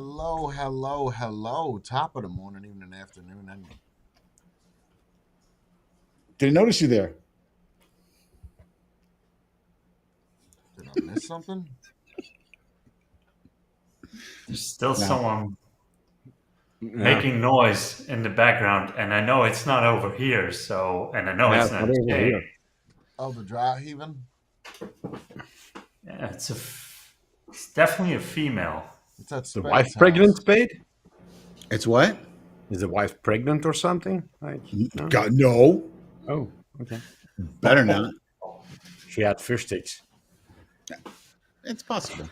Hello, hello, hello. Top of the morning, evening, afternoon. And Didn't notice you there. did I miss something? There's still No. someone Yeah. making noise in the background, and I know it's not over here. And I know Yeah, it's it's not not over Jay. here. Oh, the dry heaving? Yeah, it's definitely a female. It's at Is the Spade's wife house. pregnant, Spade? It's what? Is the wife pregnant or something? Like, no? God, no. Oh, okay. Better not. She had fish sticks. It's possible.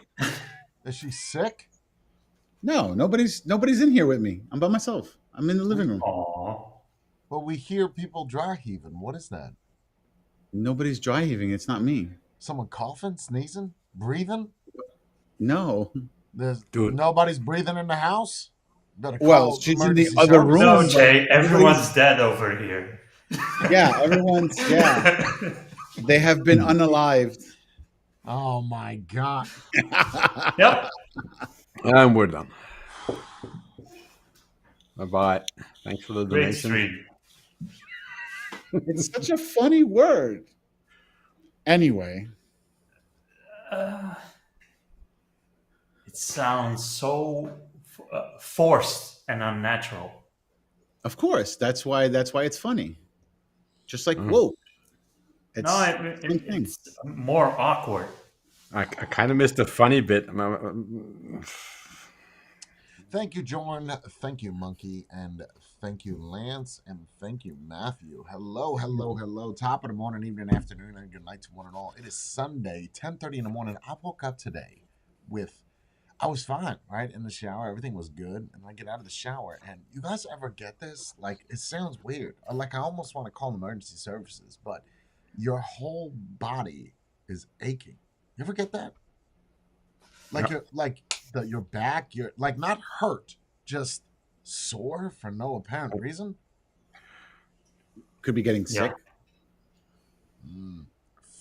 Is she sick? No, nobody's in here with me. I'm by myself. I'm in the living room. Aw. But we hear people dry heaving. What is that? Nobody's dry heaving. It's not me. Someone coughing, sneezing, breathing? No. There's Dude. nobody's breathing in the house? Better Well, call she's in the emergency other services. room. No, Jay, Everybody's- everyone's dead over here. Yeah, everyone's They have been unalived. Oh my god. Yep. And we're done. Bye-bye. Thanks for the Great donation. street. It's such a funny word. Anyway, It sounds so forced and unnatural. of course, that's why it's funny. Just like whoa. It's No, same thing. it's more awkward. I kind of missed the funny bit. Thank you, Jordan. Thank you, Monkey. And thank you, Lance. And thank you, Matthew. Hello, hello, hello. Top of the morning, evening, afternoon, and good night to one and all. It is Sunday, 10:30 in the morning. I woke up today I was fine, right? In the shower. Everything was good. And I get out of the shower. And you guys ever get this? Like, it sounds weird. Like, I almost want to call emergency services, but your whole body is aching. You ever get that? Like, your back, you're like not hurt, just sore for no apparent reason. Could be getting sick.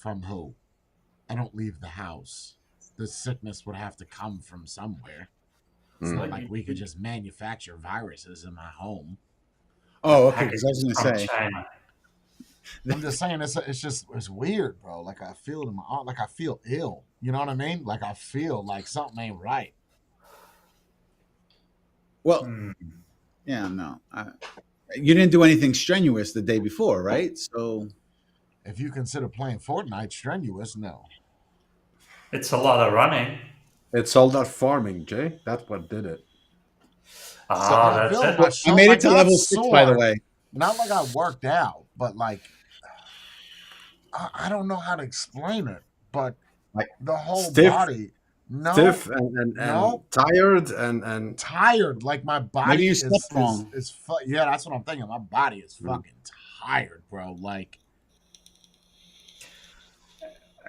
From who? I don't leave the house. The sickness would have to come from somewhere. It's not like we could just manufacture viruses in my home. Oh, okay. Because I was going From to say, China. I'm just saying it's weird, bro. Like I feel it in my arm, like I feel ill. You know what I mean? Like I feel like something ain't right. well, yeah, no. You didn't do anything strenuous the day before, right? So If you consider playing Fortnite strenuous, no. It's a lot of running. It's all that farming, Jay. That's what did it. Ah, I that's feel it. I made like it to not level 6, by the sore. way. Not like I worked out, but like I don't know how to explain it, but Like the whole stiff- body, no, Stiff and no. tired and tired. Like my body Maybe you is slept wrong. yeah, that's what I'm thinking. My body is fucking tired, bro. Like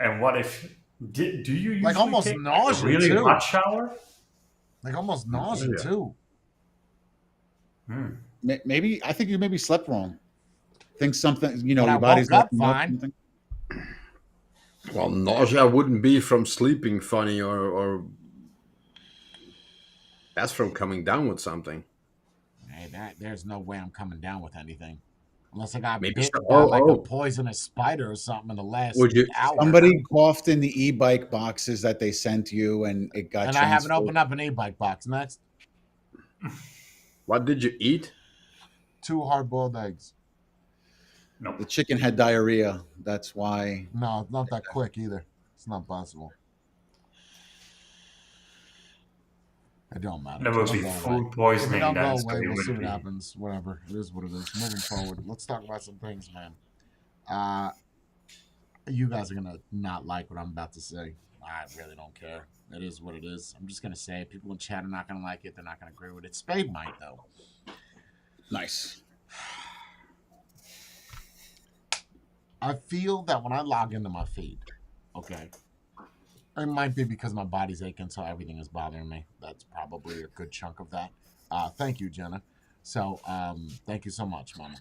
And what if do you usually Like almost take nausea, a really too. hot shower? almost nausea Yeah. too. Maybe I think you maybe slept wrong. Think something, But your I body's woke up acting up, fine. something. well, nausea wouldn't be from sleeping funny or that's from coming down with something. Hey, there's no way I'm coming down with anything. Unless I got Maybe bitten so- by oh, like oh. a poisonous spider or something in the last Would you- hour. Somebody coughed in the e-bike boxes that they sent you, and it got. And I haven't transferred. opened up an e-bike box. Next, What did you eat? 2 hard-boiled eggs. No. The chicken had diarrhea. That's why. No, it's not that quick either. It's not possible. It don't matter. That would It'll be go away. food If it poisoning. don't go That's away, what it we'll would see what be. happens. Whatever. It is what it is. Moving forward. Let's talk about some things, man. You guys are gonna not like what I'm about to say. I really don't care. It is what it is. I'm just gonna say it. People in chat are not gonna like it. They're not gonna agree with it. Spade might though. Nice. I feel that when I log into my feed, okay, it might be because my body's aching, so everything is bothering me. That's probably a good chunk of that. Thank you, Jenna. So, thank you so much, Mama.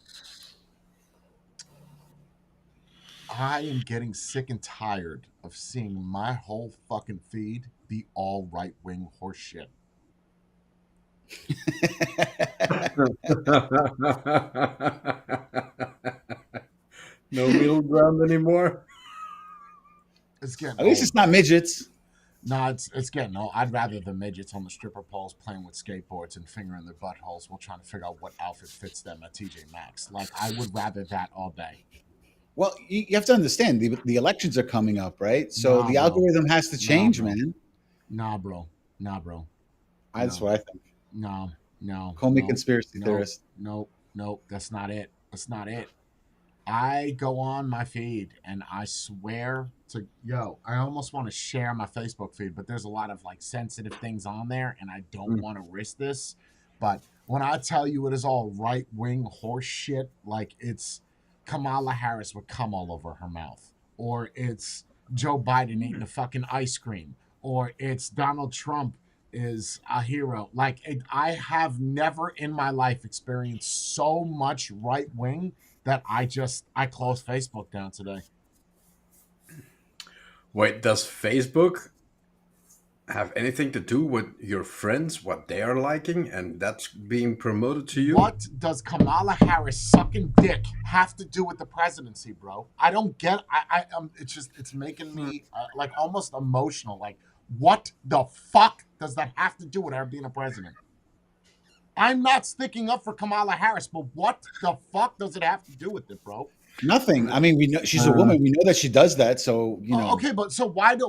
I am getting sick and tired of seeing my whole fucking feed be all right-wing horse shit. No middle ground anymore. It's getting At least old, it's not bro. midgets. No, it's getting old. I'd rather the midgets on the stripper poles playing with skateboards and fingering their buttholes while trying to figure out what outfit fits them at TJ Maxx. Like, I would rather that all day. Well, you have to understand the elections are coming up, right? So Nah, the bro. algorithm has to Nah, change, bro. man. Nah, bro. Nah, bro. That's No, what I think. no, no, Call me no, conspiracy no, theorist. no, no. That's not it. That's not it. I go on my feed and I swear to I almost want to share my Facebook feed, but there's a lot of like sensitive things on there and I don't Mm. want to risk this. But when I tell you it is all right wing horse shit, like it's Kamala Harris with cum all over her mouth, or it's Joe Biden eating the fucking ice cream, or it's Donald Trump is a hero. Like I have never in my life experienced so much right wing that I closed Facebook down today. Wait, does Facebook have anything to do with your friends, what they are liking, and that's being promoted to you? What does Kamala Harris sucking dick have to do with the presidency, bro? I don't get. It's making me like almost emotional. Like, what the fuck does that have to do with her being a president? I'm not sticking up for Kamala Harris, but what the fuck does it have to do with it, bro? Nothing. I mean, we know she's a woman. We know that she does that. So Okay, but so why is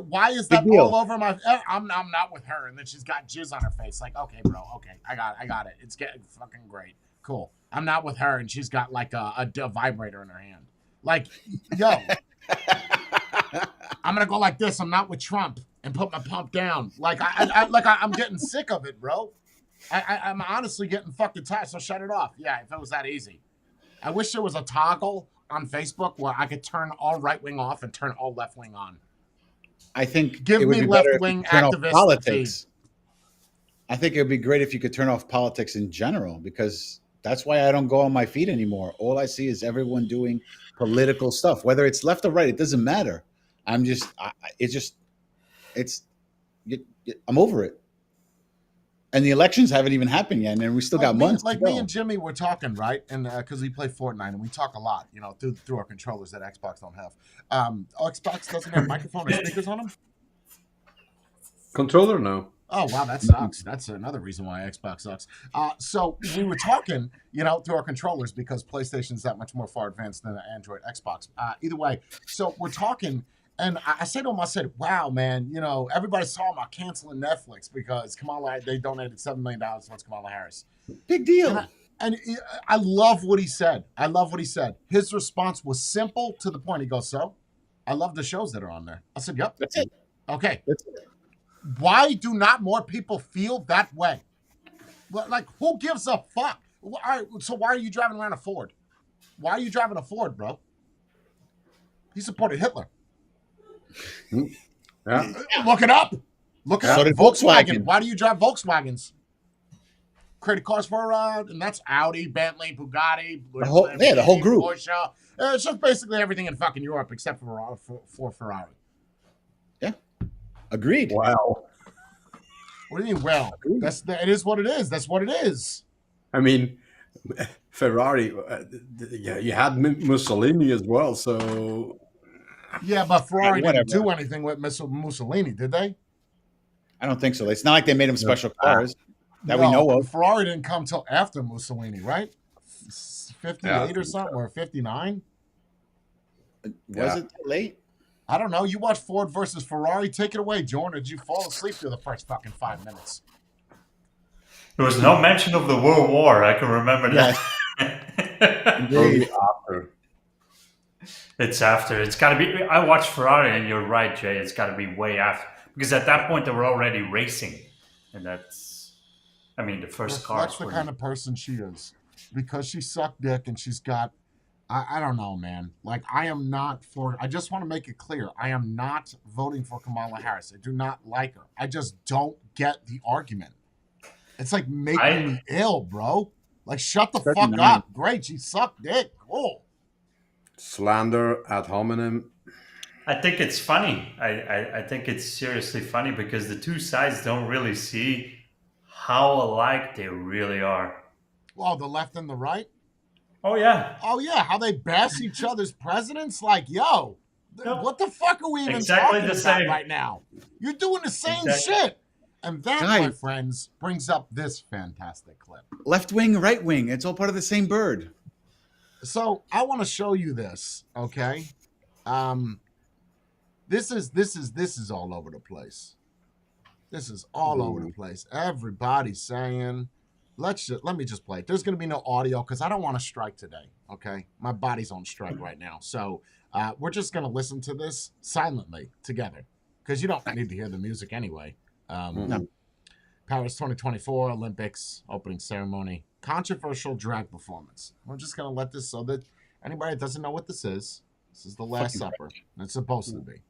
big that all deal. over my? I'm not with her, and then she's got jizz on her face. Like, okay, bro, okay, I got it. It's getting fucking great, cool. I'm not with her, and she's got like a vibrator in her hand. Like, yo, I'm gonna go like this. I'm not with Trump, and put my pump down. Like I'm getting sick of it, bro. I'm honestly getting fucking tired. So shut it off. Yeah, if it was that easy. I wish there was a toggle on Facebook where I could turn all right wing off and turn all left wing on. I think Give it would me be better left if you wing could turn off activists politics. I think it would be great if you could turn off politics in general, because that's why I don't go on my feed anymore. All I see is everyone doing political stuff, whether it's left or right. It doesn't matter. I'm just, it's, I'm over it. And the elections haven't even happened yet, and we still got months to me go. and Jimmy were talking, right? And because we play Fortnite and we talk a lot, through our controllers that Xbox don't have. Xbox doesn't have microphone or speakers on them. Controller? No. Oh wow, that sucks. That's another reason why Xbox sucks. So we were talking, through our controllers because PlayStation's that much more far advanced than the Android Xbox. Either way, so we're talking, and I said to him, I said, "Wow, man, everybody's talking about canceling Netflix because they donated $7 million towards Kamala Harris. Big deal. And I love what he said. I love what he said. His response was simple to the point. He goes, "So, I love the shows that are on there." I said, "Yep, That's it. okay." That's it. Why do not more people feel that way? Like, who gives a fuck? All right, so why are you driving around a Ford? Why are you driving a Ford, bro? He supported Hitler. Yeah. Look it up. Look it So up. did Volkswagen. Volkswagen. Why do you drive Volkswagens? Created cars for, and that's Audi, Bentley, Bugatti, The whole group. Porsche. It's just basically everything in fucking Europe except for Ferrari. Yeah. Agreed. Wow. What do you mean? Well, it is what it is. That's what it is. I mean, Ferrari. Yeah, you had Mussolini as well. So Yeah, but Ferrari didn't whatever. do anything with Mussolini, did they? I don't think so. It's not like they made them special cars that we know of. Ferrari didn't come till after Mussolini, right? 58 Yeah, or something, or 59? Was it late? I don't know. You watch Ford versus Ferrari. Take it away, Jordan. Or did you fall asleep through the first fucking 5 minutes? There was no mention of the World War. I can remember that. Indeed. after. It's after. It's got to be. I watched Ferrari, and you're right, Jay. It's got to be way after, because at that point they were already racing, and that's. I mean, the first cars. That's the kind of person she is, because she sucked dick and she's got. I don't know, man. Like, I am not for. I just want to make it clear. I am not voting for Kamala Harris. I do not like her. I just don't get the argument. It's like making me ill, bro. Like, shut the fuck up. Great, she sucked dick. Cool. Slander ad hominem. I think it's funny. I think it's seriously funny because the two sides don't really see how alike they really are. Well, the left and the right. Oh yeah, Oh yeah, how they bash each other's presidents? Like, yo, Yep. what the fuck are we even Exactly talking the about same. right now? You're doing the same Exactly. shit. And that, my Guys. friends, brings up this fantastic clip. Left wing, right wing. It's all part of the same bird. So I want to show you this, okay? This is all over the place. This is all over the place. Everybody's saying, let me just play it. There's going to be no audio because I don't want to strike today, okay? My body's on strike right now. So we're just going to listen to this silently together because you don't need to hear the music anyway. No. Paris 2024 Olympics opening ceremony. Controversial drag performance. We're just going to let this so that anybody that doesn't know what this is the Last Supper. And it's supposed to be.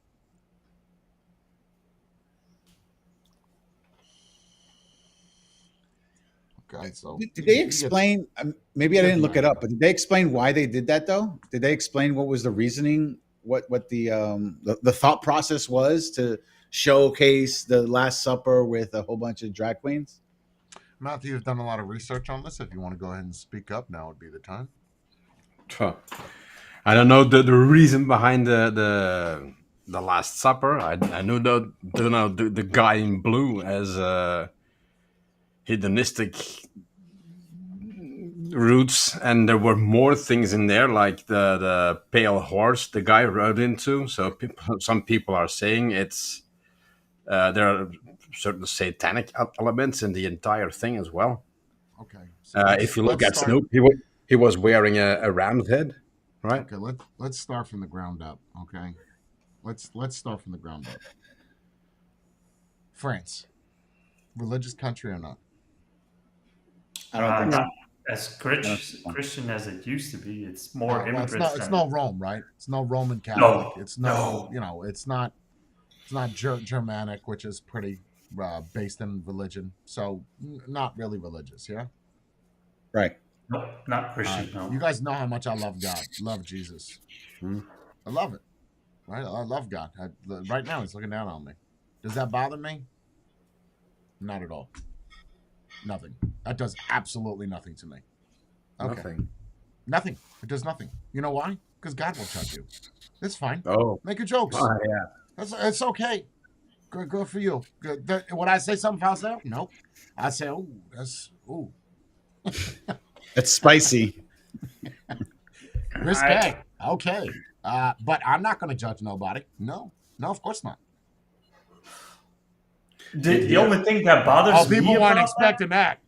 Okay, so Did they explain? Maybe I didn't look it up, but did they explain why they did that though? Did they explain what was the reasoning? What the thought process was to showcase the Last Supper with a whole bunch of drag queens? Matthew, you've done a lot of research on this. If you want to go ahead and speak up, now would be the time. I don't know the reason behind the Last Supper. I know the guy in blue as hedonistic roots, and there were more things in there, like the pale horse the guy rode into. So some people are saying it's there are certain satanic elements in the entire thing as well. Okay. So if you look at Snoop, he was wearing a ram's head, right? Okay, let's start from the ground up. Okay, let's start from the ground up. France, religious country or not? I don't think so. Not as Christian as it used to be. It's more Well, immigrants. it's no Rome, right? It's no Roman Catholic. It's no, it's not Germanic, which is pretty based in religion. So not really religious, yeah. Right. Nope, not Christian. No. You guys know how much I love God, love Jesus. I love it. Right, I love God. Right now, He's looking down on me. Does that bother me? Not at all. Nothing. That does absolutely nothing to me. Okay. Nothing. It does nothing. You know why? Because God will judge you. It's fine. Oh, Make your jokes. yeah. It's okay. Good for you. Good. Would I say something foul there? Nope. I say, oh, that's It's spicy. Respect. Okay. But I'm not going to judge nobody. No, of course not. The only thing that bothers me people weren't about expecting that.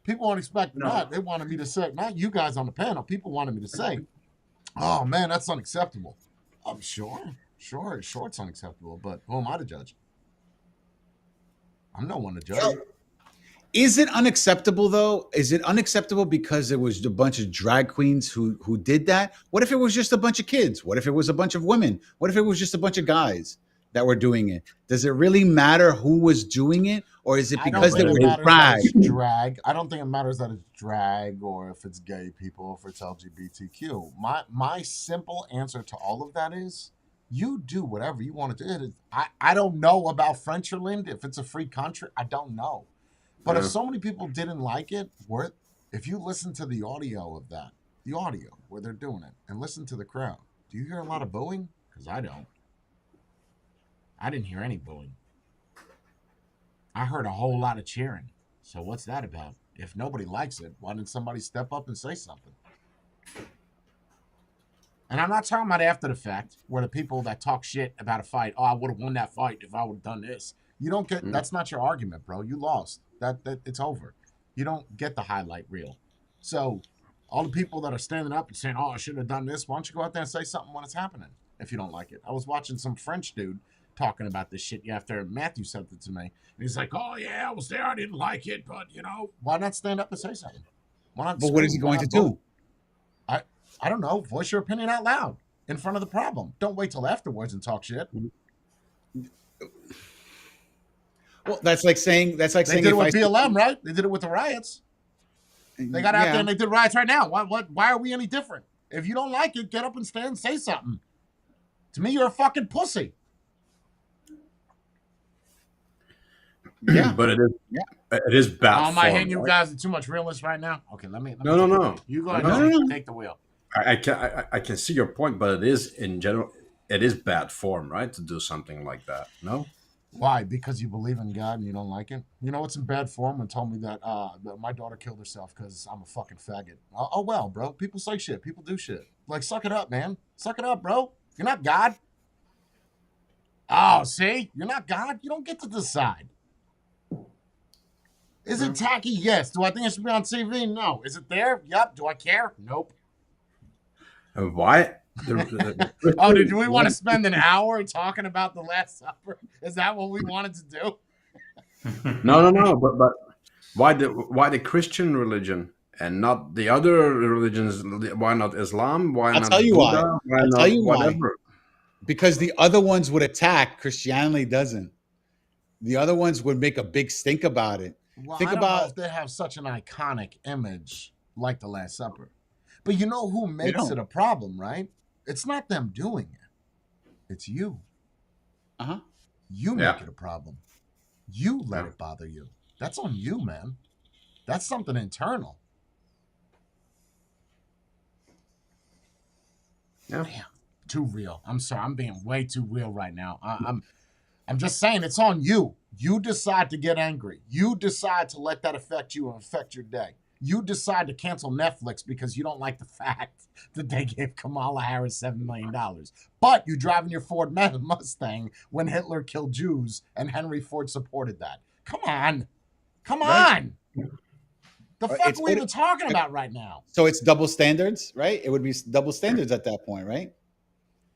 People weren't expecting No. that. They wanted me to say, not you guys on the panel. People wanted me to say, "Oh man, that's unacceptable." I'm sure it's unacceptable. But who am I to judge? I'm no one to judge. Is it unacceptable though? Is it unacceptable because it was a bunch of drag queens who did that? What if it was just a bunch of kids? What if it was a bunch of women? What if it was just a bunch of guys that were doing it? Does it really matter who was doing it, or is it because they were drag? I don't think it matters that it's drag or if it's gay people or if it's LGBTQ. My simple answer to all of that is you do whatever you want to do. I don't know about Frenchland. If it's a free country, I don't know. But if so many people didn't like it, if you listen to the audio of that, the audio where they're doing it, and listen to the crowd, do you hear a lot of booing? Because I don't. I didn't hear any booing. I heard a whole lot of cheering. So what's that about? If nobody likes it, why didn't somebody step up and say something? And I'm not talking about after the fact, where the people that talk shit about a fight, I would have won that fight if I would have done this. You don't get, that's not your argument, bro. You lost. That it's over. You don't get the highlight reel. So all the people that are standing up and saying, I shouldn't have done this, why don't you go out there and say something when it's happening if you don't like it? I was watching some French dude talking about this shit after Matthew sent it to me. And he's like, oh yeah, I was there, I didn't like it, but why not stand up and say something? Why not? But what is he going to do? I don't know. Voice your opinion out loud in front of the problem. Don't wait till afterwards and talk shit. Well, that's like saying they did it with BLM, right? They did it with the riots. They got out there and they did riots right now. Why are we any different? If you don't like it, get up and stand and say something. To me, you're a fucking pussy. Yeah, but yeah. it is bad Oh, am I hitting form, you right? guys too much realist right now? Okay, let me No, no, take the no, wheel. You go no, ahead, No, no. no, Jay. no. Take the wheel. I can see your point, but it is in general, it is bad form, right, to do something like that. No. Why? Because you believe in God and you don't like it? You know what's in bad form when told me that my daughter killed herself because I'm a fucking faggot. Oh, well, bro. People say shit. People do shit. Like, suck it up, man. Suck it up, bro. You're not God. Oh, see? You're not God. You don't get to decide. Is it tacky? Yes. Do I think it should be on TV? No. Is it there? Yep. Do I care? Nope. And why the Oh, did Christian we want to want spend an hour talking about the Last Supper? Is that what we wanted to do? no, but why the Christian religion and not the other religions? Why not Islam? Why I'll tell not you why. Buddha? Why I'll tell not you why. whatever? Because the other ones would attack, Christianity doesn't. The other ones would make a big stink about it. Well, Think I don't know about if they have such an iconic image like the Last Supper. But you know who they makes it don't. a problem, right? It's not them doing it. It's you. Uh-huh. You Yeah, make it a problem. You let yeah, it bother you. That's on you, man. That's something internal. yeah. Damn, too real. I'm sorry. I'm being way too real right now. I'm just saying it's on you. You decide to get angry. You decide to let that affect you and affect your day. You decide to cancel Netflix because you don't like the fact that they gave Kamala Harris $7 million. But you driving your Ford Mustang when Hitler killed Jews and Henry Ford supported that. Come on. Come Right? on. The fuck It's are we even talking about right now? so it's double standards, right? It would be double standards at that point, right?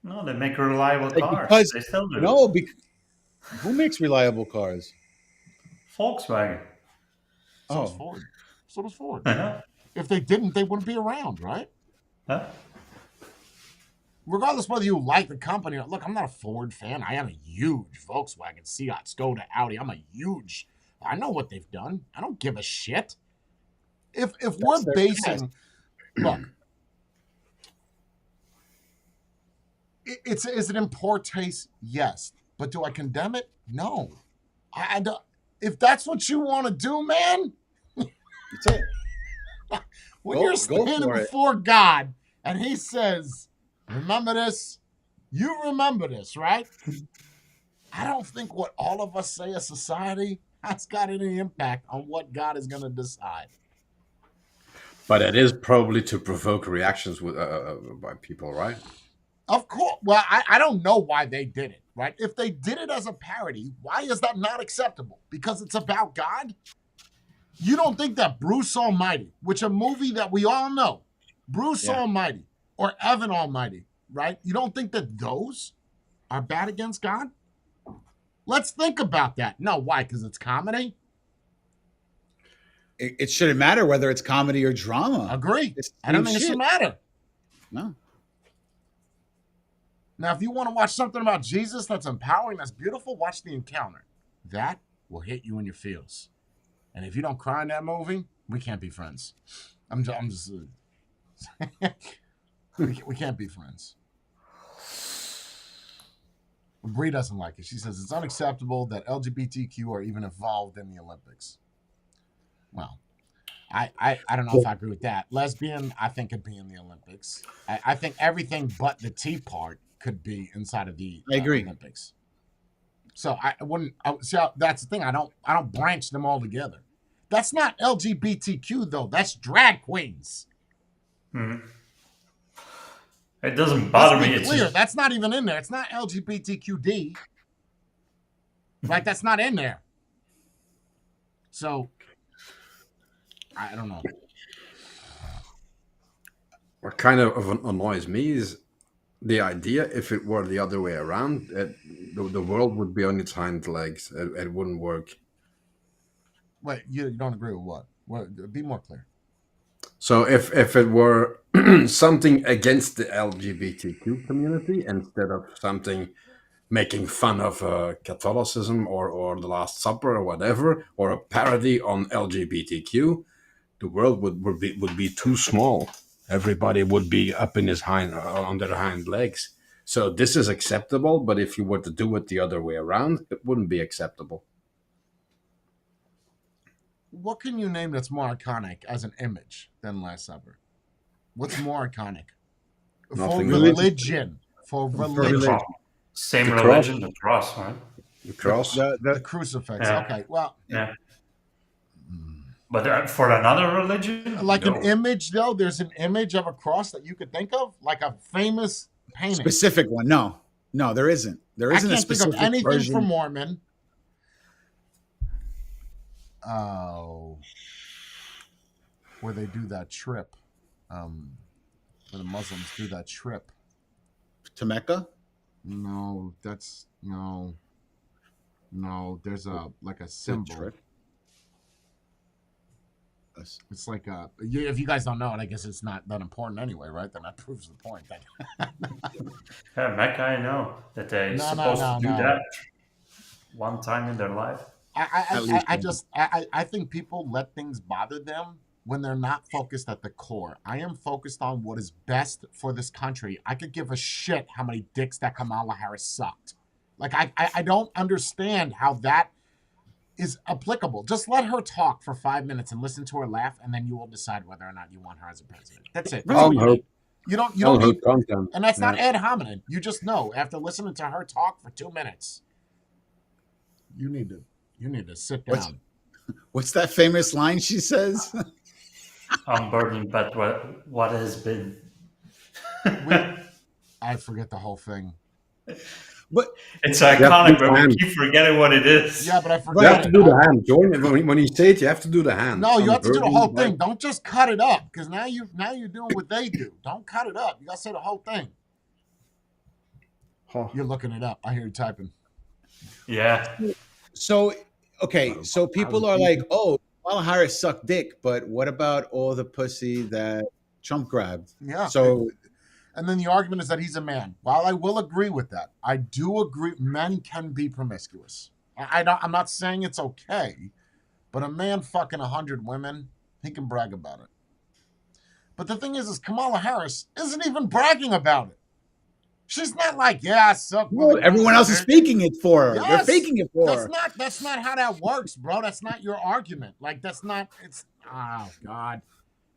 No, they make reliable Like cars. because They still do. no, who makes reliable cars? Volkswagen. So does Oh, Ford. So does Ford. Huh? If they didn't, they wouldn't be around, right? Huh? Regardless whether you like the company or look, I'm not a Ford fan. I am a huge Volkswagen, Seat, Skoda, Audi. I know what they've done. I don't give a shit. If we're that's their past. basing, look, is it in poor taste? Yes. But do I condemn it? No. I don't. If that's what you want to do, man, That's it. when you're Go standing for it. before God and He says, "Remember this," you remember this, right? I don't think what all of us say as society has got any impact on what God is going to decide. But it is probably to provoke reactions by people, right? Of course. Well, I don't know why they did it, right? If they did it as a parody, why is that not acceptable? Because it's about God? You don't think that Bruce Almighty, which a movie that we all know, Bruce Yeah. Almighty or Evan Almighty, right? You don't think that those are bad against God? Let's think about that. No, why? Because it's comedy? It shouldn't matter whether it's comedy or drama. Agree. It's the I don't same think it should shit. matter. No. Now, if you want to watch something about Jesus that's empowering, that's beautiful, watch The Encounter. That will hit you in your feels. And if you don't cry in that movie, we can't be friends. I'm just we can't be friends. Bree doesn't like it. She says it's unacceptable that LGBTQ are even involved in the Olympics. Well, I don't know if I agree with that. Lesbian, I think, could be in the Olympics. I think everything but the T part could be inside of the I agree. Olympics. So I wouldn't. See, that's the thing. I don't branch them all together. That's not LGBTQ though. That's drag queens. Mhm. It doesn't bother Let's me. be It's clear. just, That's not even in there. It's not LGBTQD. Like that's not in there. So I don't know. What kind of annoys me is the idea if it were the other way around, the world would be on its hind legs. It wouldn't work. Wait, you don't agree with what? Be more clear. So if it were something against the LGBTQ community instead of something making fun of Catholicism or the Last Supper or whatever, or a parody on LGBTQ, the world would be too small. Everybody would be up in his hind on their hind legs. So this is acceptable, but if you were to do it the other way around, it wouldn't be acceptable. What can you name that's more iconic as an image than Last Supper? What's more iconic? For Nothing. religion. For For The religion. religion. same The cross. religion, the cross, right? The cross. The crucifix. Yeah. Okay, well, Yeah. But for another religion, like no. an image, though, there's an image of a cross that you could think of, like a famous painting. Specific one. No, there isn't. There I isn't a can't think of specific anything version. for Mormon. Oh, where they do that trip, where the Muslims do that trip. To Mecca? No, that's no. There's a symbol. Trip. It's like if you guys don't know it, I guess it's not that important anyway, right? Then that proves the point. Yeah, Mecca, I know that they're supposed to do that one time in their life. I think people let things bother them when they're not focused at the core. I am focused on what is best for this country. I could give a shit how many dicks that Kamala Harris sucked. Like, I don't understand how that is applicable. Just let her talk for 5 minutes and listen to her laugh, and then you will decide whether or not you want her as a president. That's it. That's all you need. You don't need content. And that's not ad hominem. You just know after listening to her talk for 2 minutes. You need to sit down. What's that famous line she says? I'm burdened by what has been. I forget the whole thing. But it's iconic, but we keep forgetting what it is. Yeah, but I forget. You have to do the hand, Join. When you say it, you have to do the hand. No, you have to do the whole thing. Don't just cut it up, because now you're doing what they do. Don't cut it up. You got to say the whole thing. Huh. You're looking it up. I hear you typing. Yeah. So, okay, so people are like, oh, Kamala Harris sucked dick, but what about all the pussy that Trump grabbed? Yeah. So, and then the argument is that he's a man. While I will agree with that, I do agree men can be promiscuous. I'm not saying it's okay, but a man fucking 100 women, he can brag about it. But the thing is Kamala Harris isn't even bragging about it. She's not like, yeah, I suck. Well, everyone else is speaking it for her. Yes, they're faking it for her. That's not how that works, bro. That's not your argument. Like, oh, God.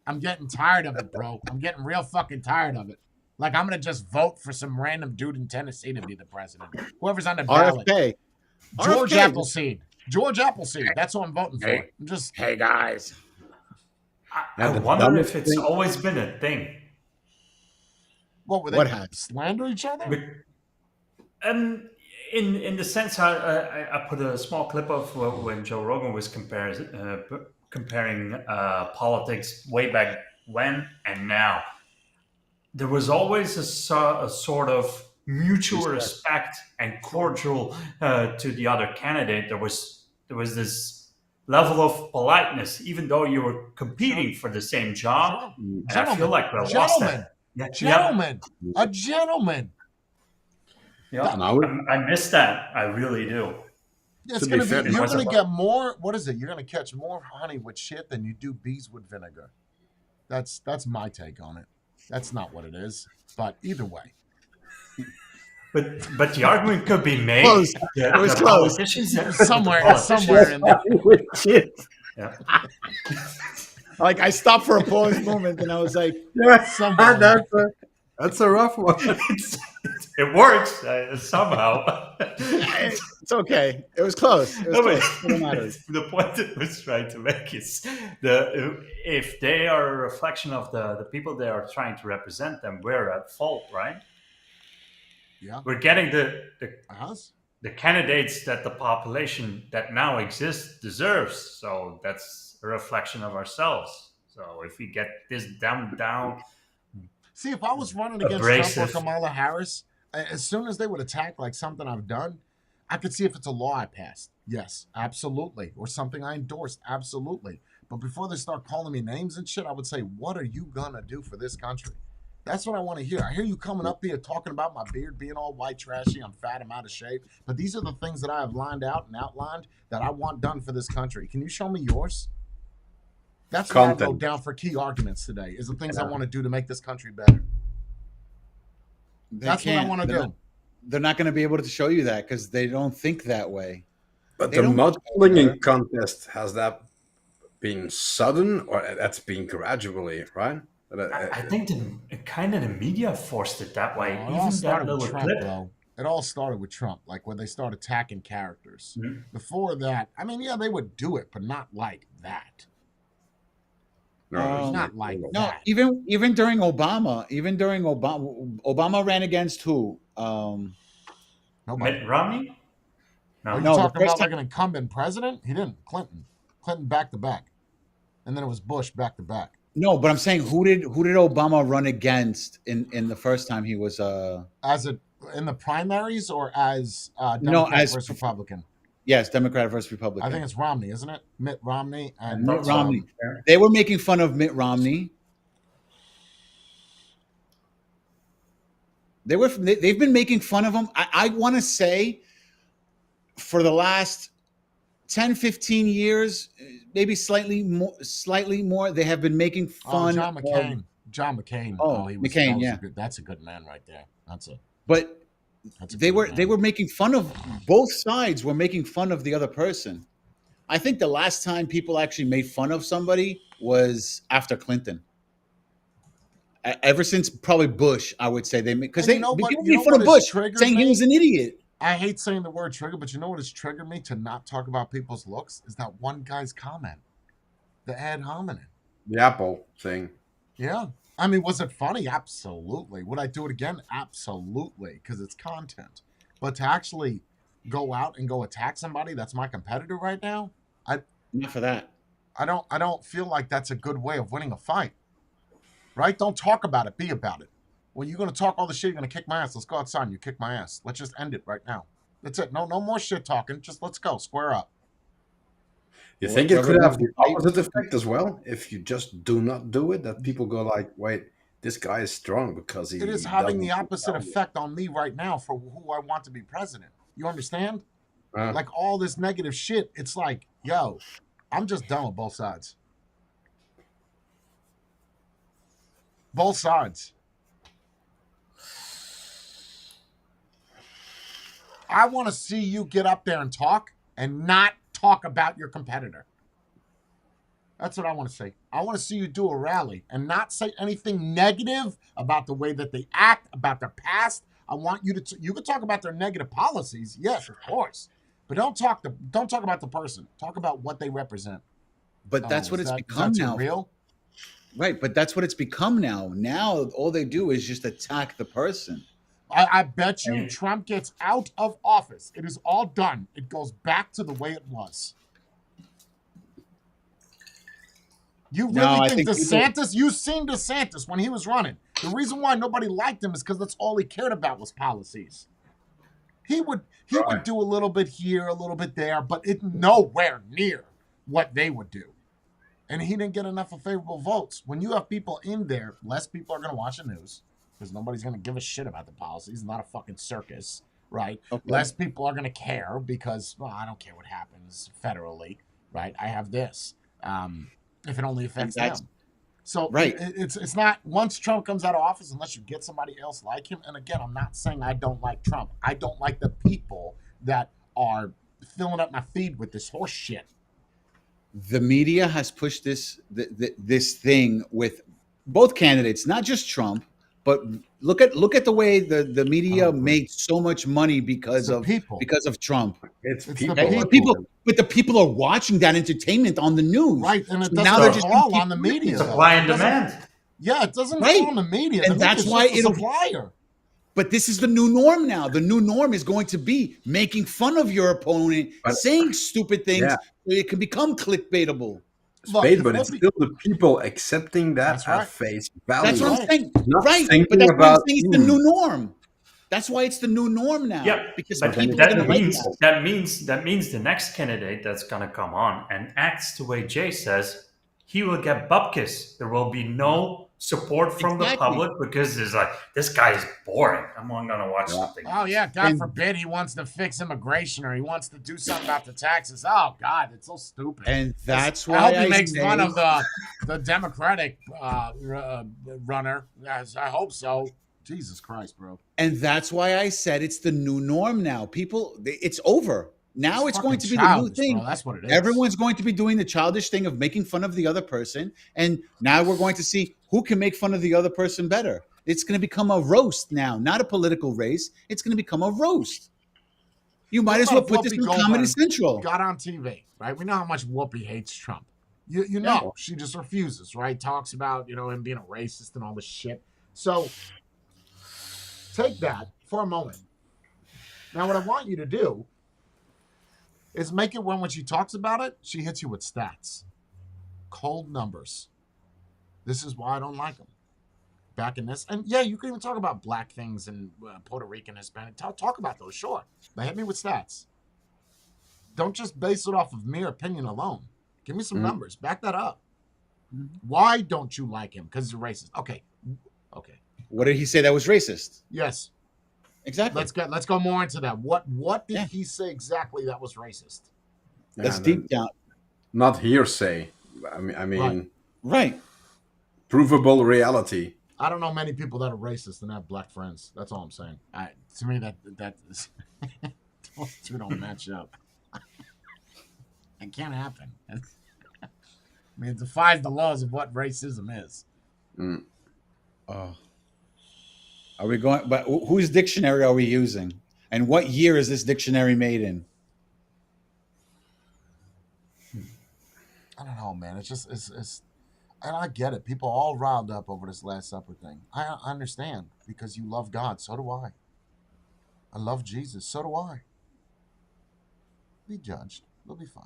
I'm getting tired of it, bro. I'm getting real fucking tired of it. Like, I'm going to just vote for some random dude in Tennessee to be the president. Whoever's on the ballot. RFK. George Appleseed. George Appleseed. That's what I'm voting for. Hey, guys. I wonder if it's always been a thing. What slander each other? And in the sense, I put a small clip of when Joe Rogan was comparing politics way back when and now. There was always a sort of mutual respect and cordial to the other candidate. There was this level of politeness, even though you were competing for the same job. I feel like we lost that. A gentleman. Yeah, I miss that. I really do. It's gonna be. You're gonna get more. What is it? You're gonna catch more honey with shit than you do bees with vinegar. That's my take on it. That's not what it is, but either way. But the argument could be made. Close. It was close. Somewhere in there. Yeah. Like, I stopped for a pause moment and I was like, that's a rough one. It works somehow. It's okay. It was close. The point that I was trying to make is if they are a reflection of the people they are trying to represent, then we're at fault, right? Yeah. We're getting the candidates that the population that now exists deserves. So that's a reflection of ourselves. So if we get this down. See, if I was running against Trump or Kamala Harris, as soon as they would attack like something I've done, I could see if it's a law I passed. Yes, absolutely. Or something I endorsed. Absolutely. But before they start calling me names and shit, I would say, what are you going to do for this country? That's what I want to hear. I hear you coming up here talking about my beard being all white trashy. I'm fat. I'm out of shape. But these are the things that I have lined out and outlined that I want done for this country. Can you show me yours? That's what I wrote down for key arguments today, is the things I want to do to make this country better. That's what I want to do. They're not going to be able to show you that because they don't think that way. But the mud slinging contest has that been sudden or that's been gradually, right? I think the media forced it that way. No, it all Even that started with little Trump, clip. bro. It all started with Trump, like when they started attacking characters. Mhm. Before that, I mean, yeah, they would do it, but not like that. No, it's Not like No, that. even during Obama, Obama ran against who? Nobody. Mitt Romney? Are you No. No, the talking first about like time. an incumbent president? He didn't. Clinton. Clinton back to back. And then it was Bush back to back. No, but I'm saying who did Obama run against in the first time he was As a in the primaries or as no Democrat as versus Republican? yes, Democrat versus I Republican. think it's Romney, isn't it? Mitt Romney I and thought Mitt so. Romney. Yeah. They were making fun of Mitt Romney. They've been making fun of him. I want to say for the last 10, 15 years, maybe slightly more, they have been making fun John of McCain. John McCain. Oh, He was McCain, that was yeah. a good. That's a good man right there. That's a but good they man. were making fun of both sides were making fun of the other person. I think the last time people actually made fun of somebody was after Clinton. Ever since probably Bush, I would say because And you know what- people you made know fun what of has Bush, triggered saying he me? was an idiot. I hate saying the word trigger, but you know what has triggered me to not talk about people's looks is that one guy's comment, the ad hominem. the Apple thing. Yeah. I mean, was it funny? Absolutely. Would I do it again? Absolutely, because it's content. But to actually go out and go attack somebody that's my competitor right now, Not for that. I don't feel like that's a good way of winning a fight. Right? Don't talk about it. Be about it. Well, you're gonna talk all the shit. You're gonna kick my ass. Let's go outside and you kick my ass. Let's just end it right now. That's it. No more shit talking. Just let's go. Square up. You Well, think it could whoever have wins the the fight- opposite effect as well if you just do not do it? That people go like, "Wait, this guy is strong because he." It is he having the doesn't opposite tell me." effect on me right now for who I want to be president. You understand? Uh, Like all this negative shit. It's like, yo, I'm just done with both sides. Both sides. I want to see you get up there and talk and not talk about your competitor. That's what I want to see. I want to see you do a rally and not say anything negative about the way that they act, about their past. I want you to you can talk about their negative policies, yes, of course. But don't talk about the person. Talk about what they represent. But that's what it's become is that too now. real? Right, but that's what it's become now. Now all they do is just attack the person. I bet you Trump gets out of office. It is all done. It goes back to the way it was. You really No, I think think DeSantis? You've seen DeSantis when he was running. The reason why nobody liked him is because that's all he cared about was policies. He would do a little bit here, a little bit there, but it's nowhere near what they would do. And he didn't get enough of favorable votes. When you have people in there, less people are going to watch the news because nobody's going to give a shit about the policies. It's not a fucking circus, right? Okay. Less people are going to care because, well, I don't care what happens federally, right? I have this. If it only affects them. So right. It's not, once Trump comes out of office, unless you get somebody else like him. And again, I'm not saying I don't like Trump. I don't like the people that are filling up my feed with this horse shit. The media has pushed this thing with both candidates, not just Trump, but look at the way the media made so much money because of Trump. It's the people. But the people are watching that entertainment on the news, right? And it so doesn't now they're just fall on the media. Supply and demand. Yeah, it doesn't Right. fall on the media. And the that's media's why just a supplier. But this is the new norm now. The new norm is going to be making fun of your opponent, saying stupid things, so it can become clickbaitable. Look, But it's still the people accepting that That's right. at face value. That's what I'm saying. Not Right, thinking but that's why I'm about saying it's the new norm. That's why it's the new norm now. Yeah, because but people are gonna like that means the next candidate that's gonna come on and acts the way Jay says, he will get bupkis. There will be no support from the public because it's like, this guy is boring. I'm not gonna watch something. Oh yeah, God forbid he wants to fix immigration or he wants to do something about the taxes. Oh God, it's so stupid. And that's why I hope he makes fun of the Democratic runner. Yes, I hope so. Jesus Christ, bro. And that's why I said it's the new norm now. People, it's over. Now it's going fucking to be the new childish, thing. bro. That's what it is. Everyone's going to be doing the childish thing of making fun of the other person. And now we're going to see who can make fun of the other person better. It's going to become a roast now, not a political race. It's going to become a roast. You might What as well about if put this Whoopi on Goldberg Comedy Central. got on TV, right? We know how much Whoopi hates Trump. You know, she just refuses, right? Talks about, him being a racist and all this shit. So take that for a moment. Now, what I want you to do is make it when she talks about it, she hits you with stats, cold numbers. This is why I don't like them. Back in this, and yeah, you can even talk about black things and Puerto Rican, Hispanic. Talk about those, sure. But hit me with stats. Don't just base it off of mere opinion alone. Give me some numbers. Back that up. Why don't you like him? Because he's a racist. Okay. What did he say that was racist? Yes. Exactly. Let's go more into that. What did he say exactly that was racist? Let's deep down. Not hearsay. I mean, right. Provable reality. I don't know many people that are racist and have black friends. That's all I'm saying. To me, that is, those two don't match up. It can't happen. It defies the laws of what racism is. Are we going? But whose dictionary are we using? And what year is this dictionary made in? I don't know, man. It's just it's and I get it. People are all riled up over this Last Supper thing. I understand because you love God. So do I. I love Jesus. So do I. Be judged. We'll be fine.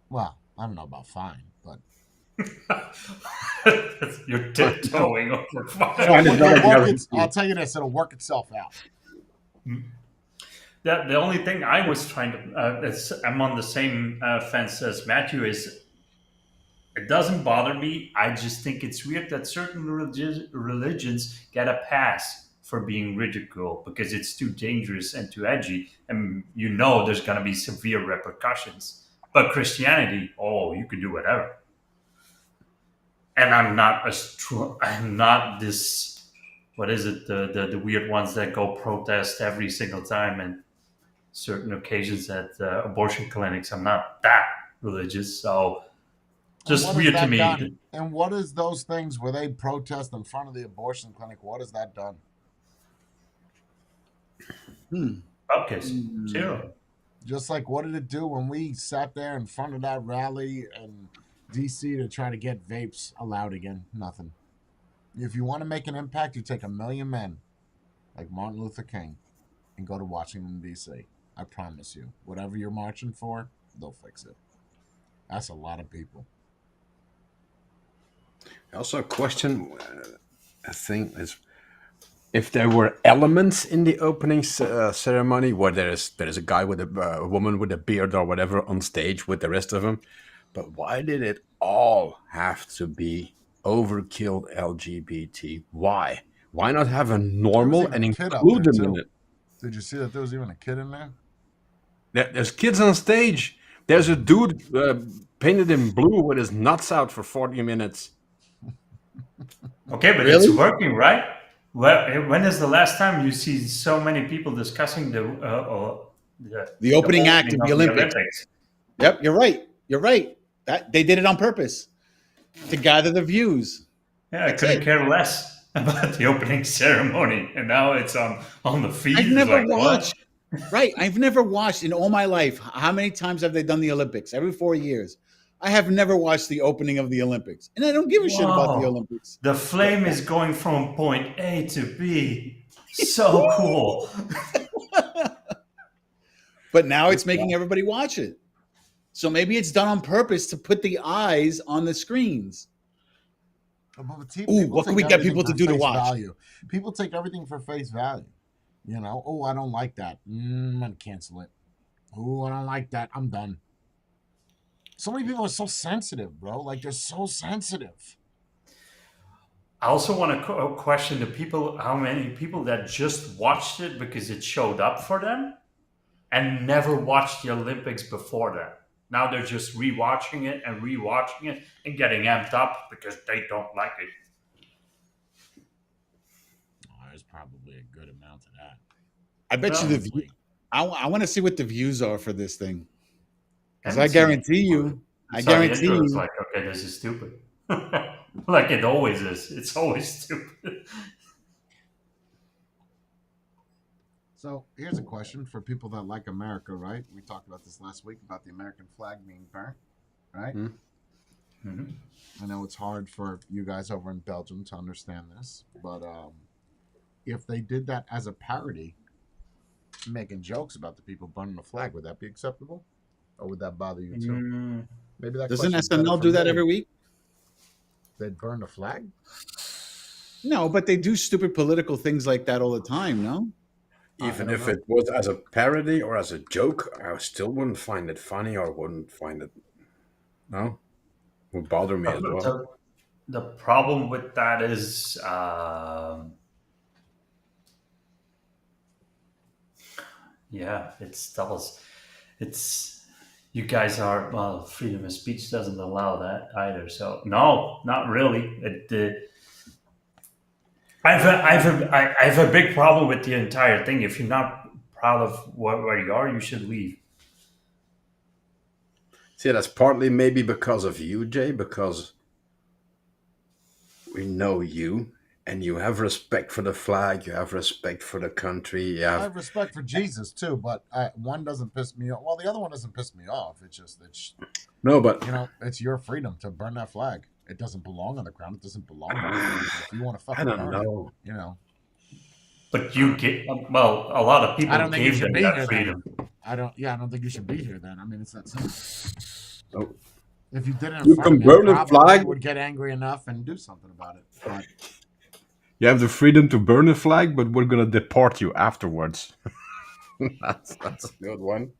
Well, I don't know about fine, but you're tiptoeing over fine. I'll tell you this: it'll work itself out. The only thing I was trying to, I'm on the same fence as Matthew. Is it doesn't bother me. I just think it's weird that certain religions get a pass for being ridiculed because it's too dangerous and too edgy, and there's going to be severe repercussions. But Christianity, you can do whatever. And I'm not I'm not this. What is it? The weird ones that go protest every single time and certain occasions at abortion clinics. I'm not that religious, so just weird to me. Done? And what is those things where they protest in front of the abortion clinic? What has that done? Okay, zero. Just like what did it do when we sat there in front of that rally in D.C. to try to get vapes allowed again? Nothing. If you want to make an impact, you take 1 million men like Martin Luther King and go to Washington, D.C. I promise you, whatever you're marching for, they'll fix it. That's a lot of people. Also, a question, I think, is if there were elements in the opening ceremony where there is a guy with a woman with a beard or whatever on stage with the rest of them, but why did it all have to be overkill LGBT? Why? Why not have a normal and include them in it? Did you see that there was even a kid in there? There's kids on stage. There's a dude painted in blue with his nuts out for 40 minutes. Okay, but really? It's working, right? When is the last time you see so many people discussing the opening act of the Olympics? Yep, you're right. You're right. That they did it on purpose to gather the views. Yeah, I couldn't care less about the opening ceremony, and now it's on the feed. I've never watched. Right, I've never watched in all my life. How many times have they done the Olympics? Every 4 years. I have never watched the opening of the Olympics, and I don't give a shit about the Olympics. The flame is going from point A to B. So cool. But now it's making everybody watch it. So maybe it's done on purpose to put the eyes on the screens. What can we get people to do to watch? Value. People take everything for face value. I don't like that. I'm going to cancel it. I don't like that. I'm done. So many people are so sensitive, bro. Like, they're so sensitive. I also want to question the people, how many people that just watched it because it showed up for them and never watched the Olympics before that. Now they're just rewatching it and getting amped up because they don't like it. There's probably a good amount of that. I bet you I want to see what the views are for this thing, because Haven't I seen it. guarantee you, I Saw the guarantee intro. It's you, like, okay, this is stupid. Like it always is. It's always stupid. So here's a question for people that like America, right? We talked about this last week about the American flag being burnt, right? Hmm. Mhm. I know it's hard for you guys over in Belgium to understand this, but if they did that as a parody, making jokes about the people burning the flag, would that be acceptable, or would that bother you too? Mm, Maybe that doesn't question's better SNL for do that every me. week? They'd burn the flag. No, but they do stupid political things like that all the time. No. I Even don't if know. it was as a parody or as a joke, I still wouldn't find it funny or wouldn't find it. No, would bother me as well. the, the problem with that is, yeah, it's you guys are, well, freedom of speech doesn't allow that either. So no, not really. I have a big problem with the entire thing. If you're not proud of where you are, you should leave. See, that's partly maybe because of you, Jay, because we know you and you have respect for the flag, you have respect for the country, you I have have respect for Jesus too, but one doesn't piss me off. Well, the other one doesn't piss me off. It's just no, but it's your freedom to burn that flag. It doesn't belong on the ground. It doesn't belong to you. If you want to I fucking don't burn it, know. But you get, well, a lot of I people don't think you gave should them be that here then. freedom. I don't. Yeah, I don't think you should be here then. I mean, it's that simple. No. If you did it in You front of can me, I burn a probably flag. would get angry enough and do something about it. But You have the freedom to burn a flag, but we're gonna deport you afterwards. That's a good one.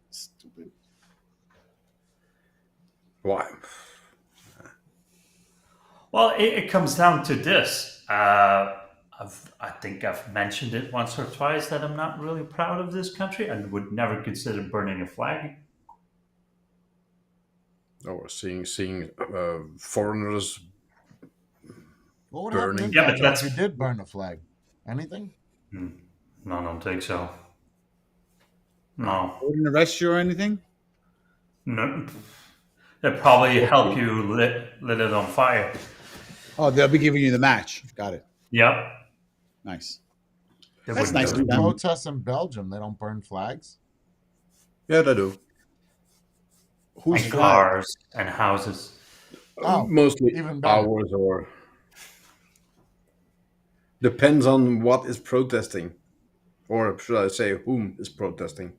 Stupid. Why? Well, it comes down to this. I think I've mentioned it once or twice that I'm not really proud of this country and would never consider burning a flag. Or seeing foreigners what would happen in burning. Yeah, but Belgium if you that's, did burn the flag? Anything? no, I don't think so. No, They wouldn't arrest you or anything. no. They probably help you lit it on fire. Oh, they'll be giving you the match. Got it. Yep, Nice. they That's wouldn't nice do of it. them. Protests in Belgium, they don't burn flags. Yeah, they do. Whose And flag? cars and houses. Oh, Mostly even better. ours, or depends on what is protesting, or should I say, whom is protesting.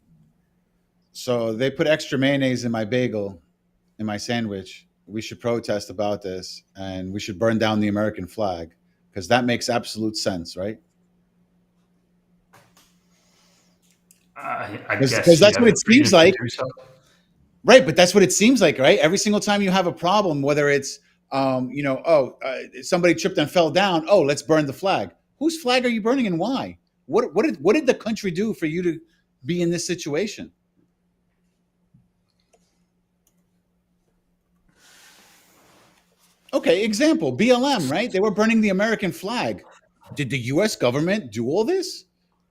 So they put extra mayonnaise in my bagel, in my sandwich. We should protest about this, and we should burn down the American flag because that makes absolute sense, right? I 'Cause- guess 'cause you that's have what the it seems freedom to like. do so. Right, but that's what it seems like, right? Every single time you have a problem, whether it's, somebody tripped and fell down. Oh, let's burn the flag. Whose flag are you burning and why? What did the country do for you to be in this situation? Okay, example BLM, right? They were burning the American flag. Did the U.S. government do all this?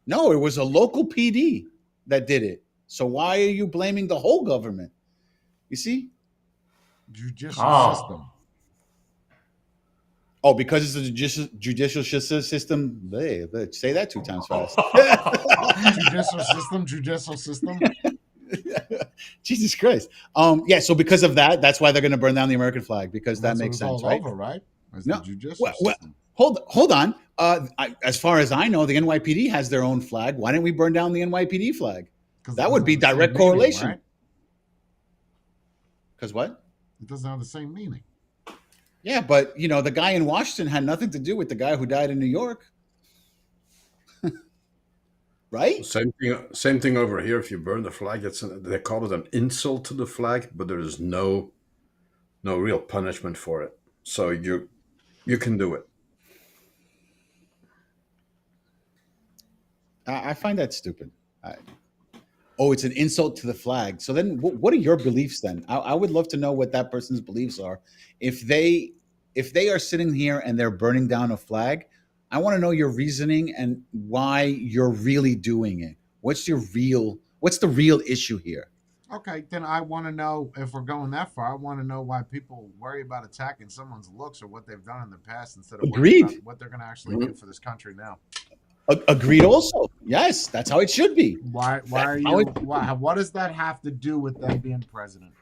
No, it was a local PD that did it. So why are you blaming the whole government? You see? Judicial Oh. system. Oh, because it's a judicial system. Say that 2 times fast. Judicial system. Jesus Christ. Yeah. So because of that, that's why they're going to burn down the American flag because that That's what makes it's sense, all right? over, right? It's No. the judicial Well, system. hold on. As far as I know, the NYPD has their own flag. Why didn't we burn down the NYPD flag? 'Cause it That would doesn't be have the same direct meaning, correlation. right? Because what? It doesn't have the same meaning. Yeah, but the guy in Washington had nothing to do with the guy who died in New York, right? Same thing over here. If you burn the flag, they call it an insult to the flag, but there is no real punishment for it. So you can do it. I find that stupid. It's an insult to the flag. So then, what are your beliefs then? I would love to know what that person's beliefs are. If they are sitting here and they're burning down a flag, I want to know your reasoning and why you're really doing it. What's the real issue here? Okay, then I want to know if we're going that far. I want to know why people worry about attacking someone's looks or what they've done in the past instead of worrying about Agreed. what they're going to actually Mhm. do for this country now. Agreed also. Yes, that's how it should be. Why That's are how you? it, Why? What does that have to do with them being president?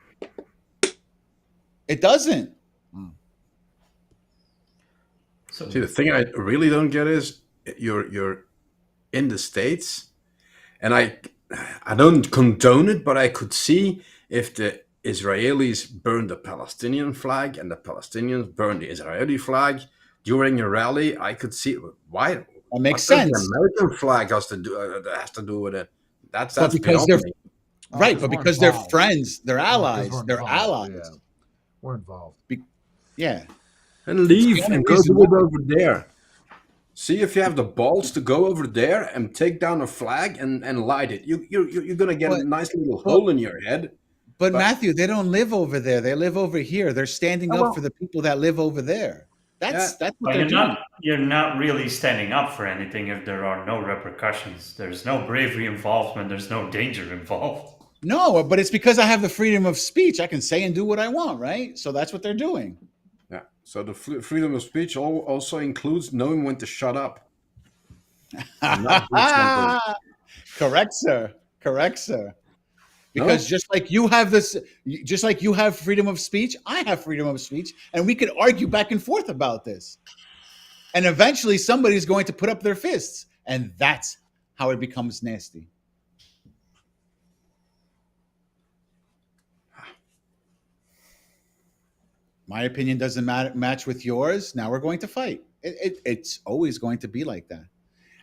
it doesn't. So See, the thing I really don't get is you're in the States, and I don't condone it, but I could see if the Israelis burn the Palestinian flag and the Palestinians burn the Israeli flag during a rally. I could see why. That makes What does the sense. American flag has to do with it? But That's because beyond they're me. Oh, right, but we're because they're involved. friends, they're Oh, because allies, we're they're involved. Yeah, allies. we're involved. Yeah. And It's the leave only and go reason do it why. over there. See if you have the balls to go over there and take down a flag and light it. You're gonna get a But nice little but hole in your head. but But Matthew, they don't live over there. They live over here. They're standing oh up for well, the people that live over there. yeah. That's what but they're doing. you're not really standing up for anything if there are no repercussions. There's no bravery involved when there's no danger involved. No, but it's because I have the freedom of speech. I can say and do what I want, right? So that's what they're doing. Yeah. So the freedom of speech also includes knowing when to shut up and not do something. Correct, sir. Correct, sir. Because No, just like you have freedom of speech, I have freedom of speech, and we could argue back and forth about this. And eventually somebody's going to put up their fists, and that's how it becomes nasty. My opinion doesn't match with yours. Now we're going to fight. It's always going to be like that.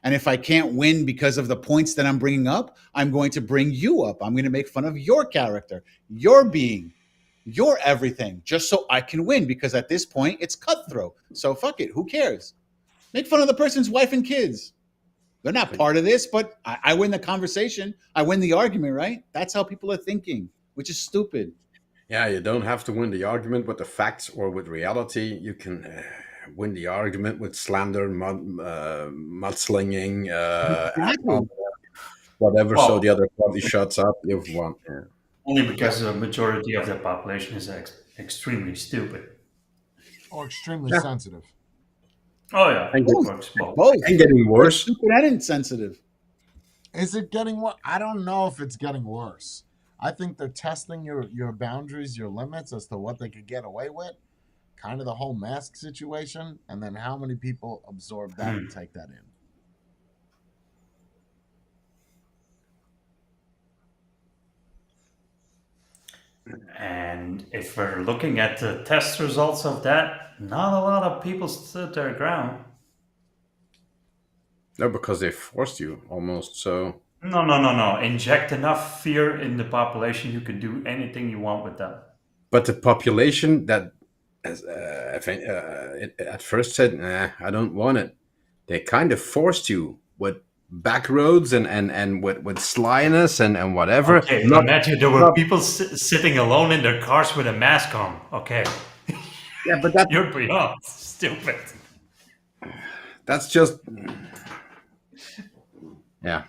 And if I can't win because of the points that I'm bringing up, I'm going to bring you up. I'm going to make fun of your character, your being, your everything, just so I can win. Because at this point, it's cutthroat. So fuck it. Who cares? Make fun of the person's wife and kids. They're not part of this, but I win the conversation. I win the argument, right? That's how people are thinking, which is stupid. yeah, you don't have to win the argument with the facts or with reality. You can win the argument with slander, mudslinging, Exactly. whatever. So Well, the other party shuts up. You've won. Yeah. only because the majority of the population is extremely stupid. Or extremely Yeah. sensitive. Oh yeah, And, Both. works both. Both. and getting They're worse. stupid and insensitive. Is it getting what? I don't know if it's getting worse. I think they're testing your boundaries, your limits as to what they could get away with. Kind of the whole mask situation, and then how many people absorb that and take that in. And if we're looking at the test results of that, not a lot of people stood their ground. No, because they forced you almost. So No, no, no, no. Inject enough fear in the population, you can do anything you want with them. but the population that at first said, nah, I don't want it. They kind of forced you with back roads and with slyness and whatever. Okay, but Not, Matthew, there were not people sitting alone in their cars with a mask on. Okay, yeah, but that you're beyond stupid. that's just yeah,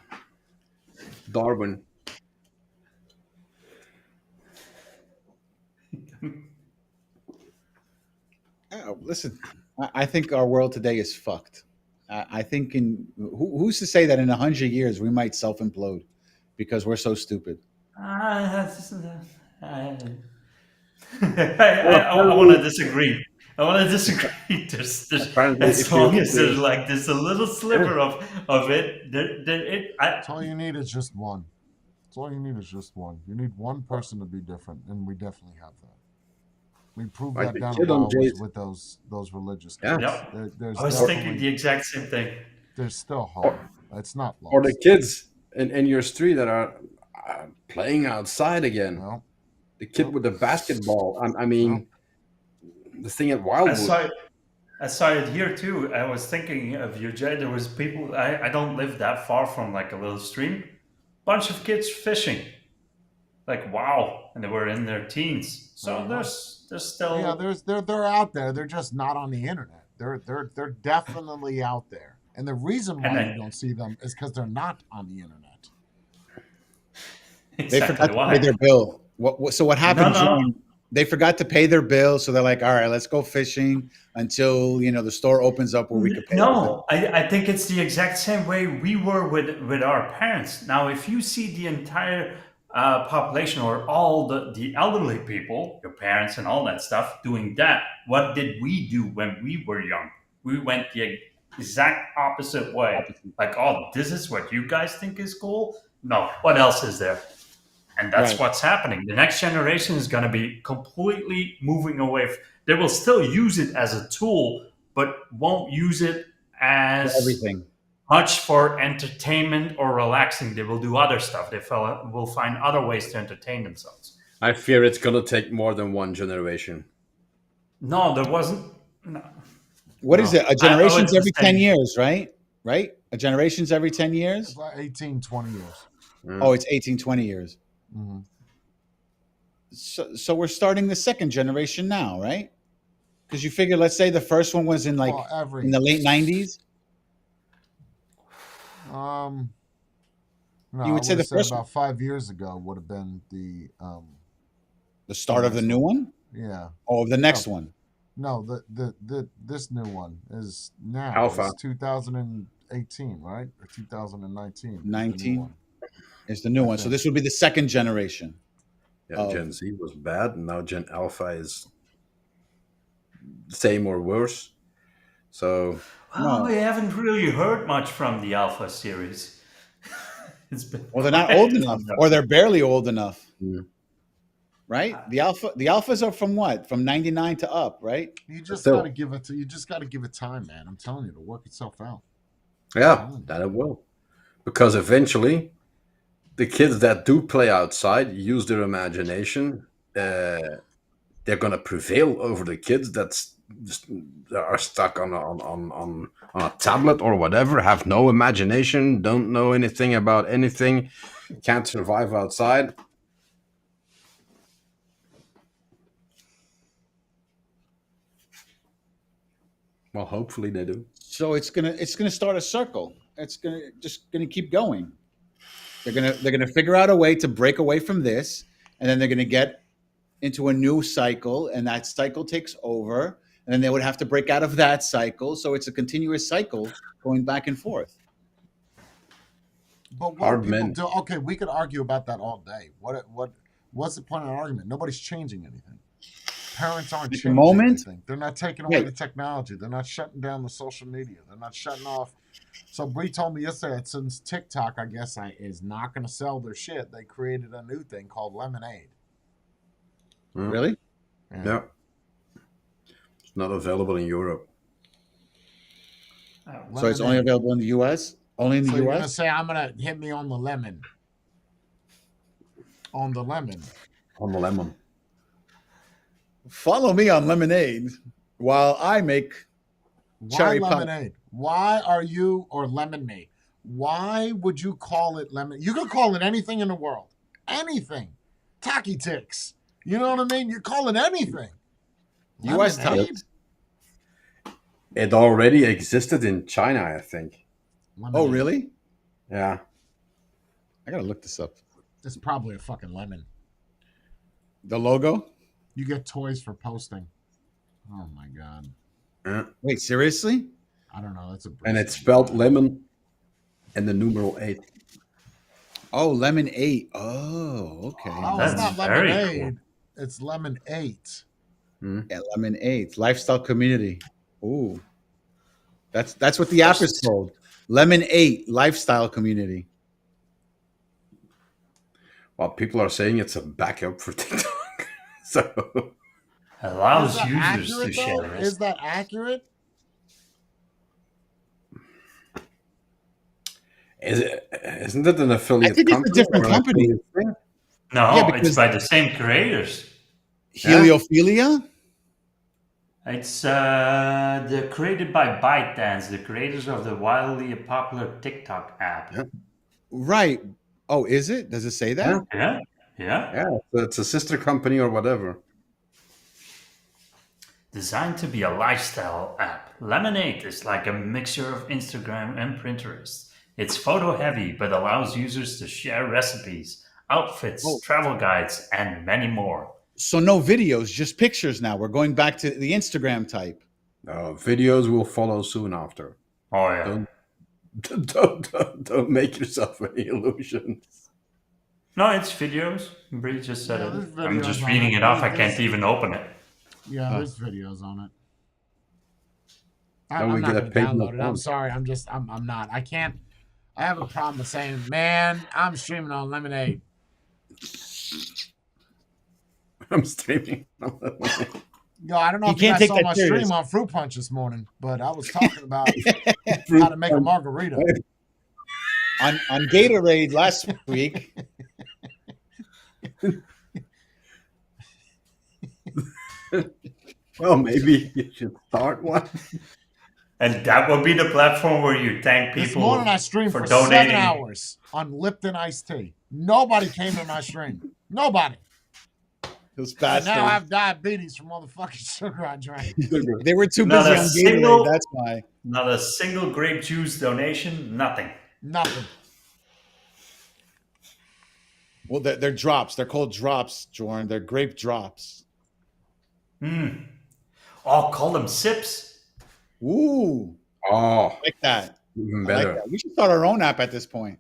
Darwin. Listen, I think our world today is fucked. I think who's to say that in 100 years we might self implode because we're so stupid. I, I, Well, I want to disagree. I want to disagree. apparently, As if you long look as there's like this a little sliver of it, That's all you need is just one. That's all you need is just one. You need one person to be different, and we definitely have that. We proved like that the down a kid on while Jay's, with those religious yeah, kids. Yep. There's I was thinking the definitely exact same thing. there's still or, hope. It's not or the lost. kids in your street that are playing outside again. No, The kid no, with the basketball. I no. mean, the thing at I Wildwood. saw it. I saw it here too. I was thinking of you, Jay. There was people. I don't live that far from like a little stream. Bunch of kids fishing. Like wow, and they were in their teens. So Uh-huh. there's Yeah, still they're out there. They're just not on the internet. They're definitely out there. And the reason And why you then don't see them is because they're not on the internet. They exactly forgot to pay why. their bill. So what No, happened, no, John? They forgot to pay their bill, so they're like, "All right, let's go fishing until the store opens up where we could pay the bill." no. I think it's the exact same way we were with our parents. Now, if you see the entire population or all the elderly people, your parents and all that stuff, doing that, what did we do when we were young? We went the exact opposite way. Opposite. Like, oh, this is what you guys think is cool? No, what else is there? And that's Right. what's happening. The next generation is going to be completely moving away. They will still use it as a tool, but won't use it For as everything. much for entertainment or relaxing. They will do other stuff. They will find other ways to entertain themselves. I fear it's gonna take more than one generation. No, there wasn't. No, What is no. it? A I would generation's every 10 say years, right? Right? A generation's every 10 It's years? like 18, 20 years. Oh, it's 18, 20 years. Mm-hmm. So we're starting the second generation now, right? Because you figure, let's say the first one was in Well, in the late 90s. no, You I would say would the have said first one, about 5 years ago would have been the start of the next new one? yeah. Oh, the next one. No, the this new one is now Alpha. is 2018, right? Or 2019. is the new 19 one. is the new I one. So think. this would be the second generation Yeah, of. Gen Z was bad, and now Gen Alpha is same or worse. So well, we No. haven't really heard much from the Alpha series. It's been Well, they're not old quiet enough, from them. or they're barely old enough, mm, right? The alphas are from what? From 99 to up, right? You but just got to still, give it. You just got to give it time, man. I'm telling you, it'll work itself out. I'm yeah, telling you. that it will. Because eventually, the kids that do play outside use their imagination. They're gonna prevail over the kids that are stuck on a tablet or whatever, have no imagination, don't know anything about anything, can't survive outside. Well, hopefully they do. So it's gonna start a circle. It's gonna keep going. They're gonna figure out a way to break away from this, and then they're gonna get into a new cycle, and that cycle takes over, and then they would have to break out of that cycle. So it's a continuous cycle going back and forth. But what do Hard people men. do? Okay, we could argue about that all day. What's the point of an argument? Nobody's changing anything. Parents aren't At the changing moment, anything. They're not taking away right? the technology. They're not shutting down the social media. They're not shutting off. So Bree told me yesterday that since TikTok, I guess, is not going to sell their shit, they created a new thing called Lemonade. Mm, Really? Yeah. yeah, it's not available in Europe. So it's only Lemonade. available in the U.S. Only in the So you're gonna U.S. say I'm gonna hit me on the lemon, on the lemon. On the lemon. Follow me on Lemonade while I make Why cherry pie. lemonade? Why are you or lemonade? Why would you call it lemon? You could call it anything in the world, anything. Tacky ticks. You know what I mean? You call it anything. U.S. Lemonade. It already existed in China, I think. Oh, Lemonade. really? Yeah. I gotta look this up. It's probably a fucking lemon. The logo? You get toys for posting. Oh my god. Yeah. Wait, seriously? I don't know. That's a. And it's spelled lemon and the numeral 8. Oh, Lemon 8. Oh, okay. Oh, That's it's not very lemonade. It's lemon 8. Yeah, Lemon 8. Lifestyle community. Ooh. That's what the app is called. Lemon 8 Lifestyle Community. Well, people are saying it's a backup for TikTok. So Allows Is that users to accurate, share though? it. Is that accurate? isn't it an affiliate I think it's a company? different or an company. affiliate thing? No, Yeah, it's because- by the same creators. Heliophilia? It's created by ByteDance, the creators of the wildly popular TikTok app. Yeah. Right. Oh, is it? Does it say that? Yeah. Yeah. Yeah, so it's a sister company or whatever. Designed to be a lifestyle app, Lemonade is like a mixture of Instagram and Pinterest. It's photo heavy but allows users to share recipes, outfits, Oh, travel guides, and many more. so no videos, just pictures now. We're going back to the Instagram type. Videos will follow soon after. Oh, yeah. Don't don't make yourself any illusions. No, it's videos. Bree just said Yeah, it. there's I'm videos just on reading it. it off. I can't even open it. Yeah, Oh. there's videos on it. Then I'm we not get a going to paid download it. I'm account. sorry. I'm not. I can't. I have a problem with saying, man, I'm streaming on Lemonade. I'm streaming. Yo, I don't know You if you can't guys take saw that my serious. stream on Fruit Punch this morning, but I was talking about how to make a margarita. On Gatorade last week. Well, maybe you should start one. And that will be the platform where you thank This people morning I streamed for donating. 7 hours on Lipton iced tea. Nobody came to my stream. Nobody. Those And bastards. now I have diabetes from all the fucking sugar I drank. They were too Not busy a on single- Gatorade. That's why. Not a single grape juice donation, nothing. Nothing. Well, they're drops. They're called drops, Jordan. They're grape drops. I'll call them sips. Ooh, Oh, like that. even I like better. that. We should start our own app at this point.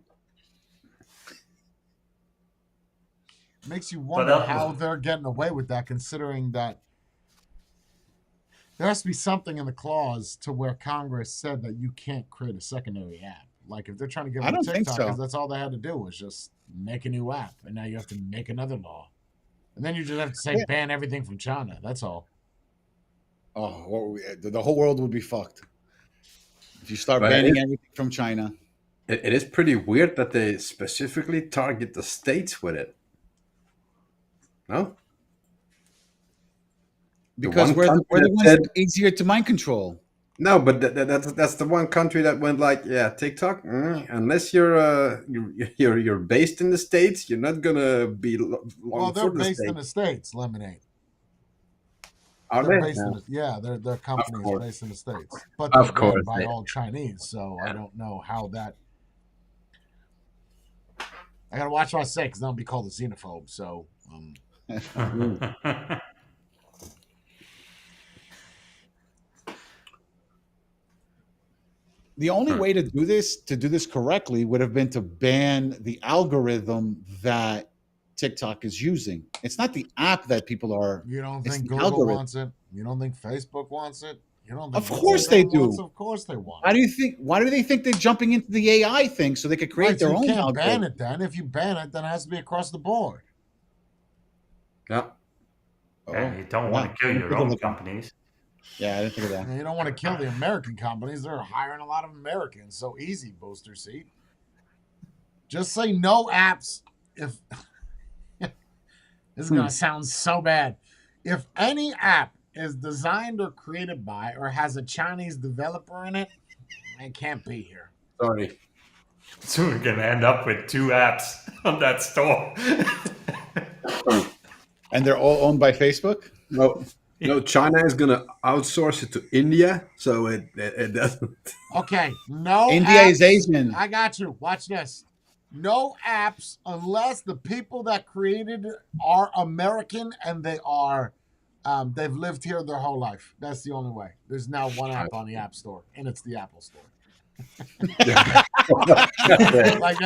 Makes you wonder But, how they're getting away with that, considering that there has to be something in the clause to where Congress said that you can't create a secondary app. Like if they're trying to get I rid of don't think TikTok, so. because that's all they had to do was just make a new app, and now you have to make another law, and then you just have to say Yeah. ban everything from China. That's all. Oh, the whole world would be fucked if you start But banning everything from China. It is pretty weird that they specifically target the states with it. No, Because one we're country the that ones said- easier to mind control. no, but that's the one country that went like, yeah, TikTok. Unless you're based in the states, you're not gonna be long Well, they're for the based in states. the States, Lemonade. Are They're they? based in Yeah. the, their company is course. based in the States, but Of they're course, run by they- all Chinese. So I don't know how that. I gotta watch what I say because I'll be called a xenophobe. So The only way to do this correctly, would have been to ban the algorithm that TikTok is using. It's not the app that people are. you don't It's think the Google algorithm. wants it? You don't think Facebook wants it? You don't think Of course they Instagram wants do. it? Of course they want Why it. do you think? Why do they think they're jumping into the AI thing so they could create Right, so their you own can't algorithm? ban it then. If you ban it, then it has to be across the board. Yeah. Yeah, you don't want to kill your own companies. Yeah, I didn't think of that. And you don't want to kill the American companies. They're hiring a lot of Americans. So easy, booster seat. Just say no apps if this is going to sound so bad. If any app is designed or created by or has a Chinese developer in it, it can't be here. Sorry. So we're gonna end up with 2 apps on that store. And they're all owned by Facebook. No, China is gonna outsource it to India, so it doesn't. Okay, no India apps. is Asian. I got you. Watch this. No apps unless the people that created are American and they are they've lived here their whole life. That's the only way. There's now one app on the App Store, and it's the Apple Store. Like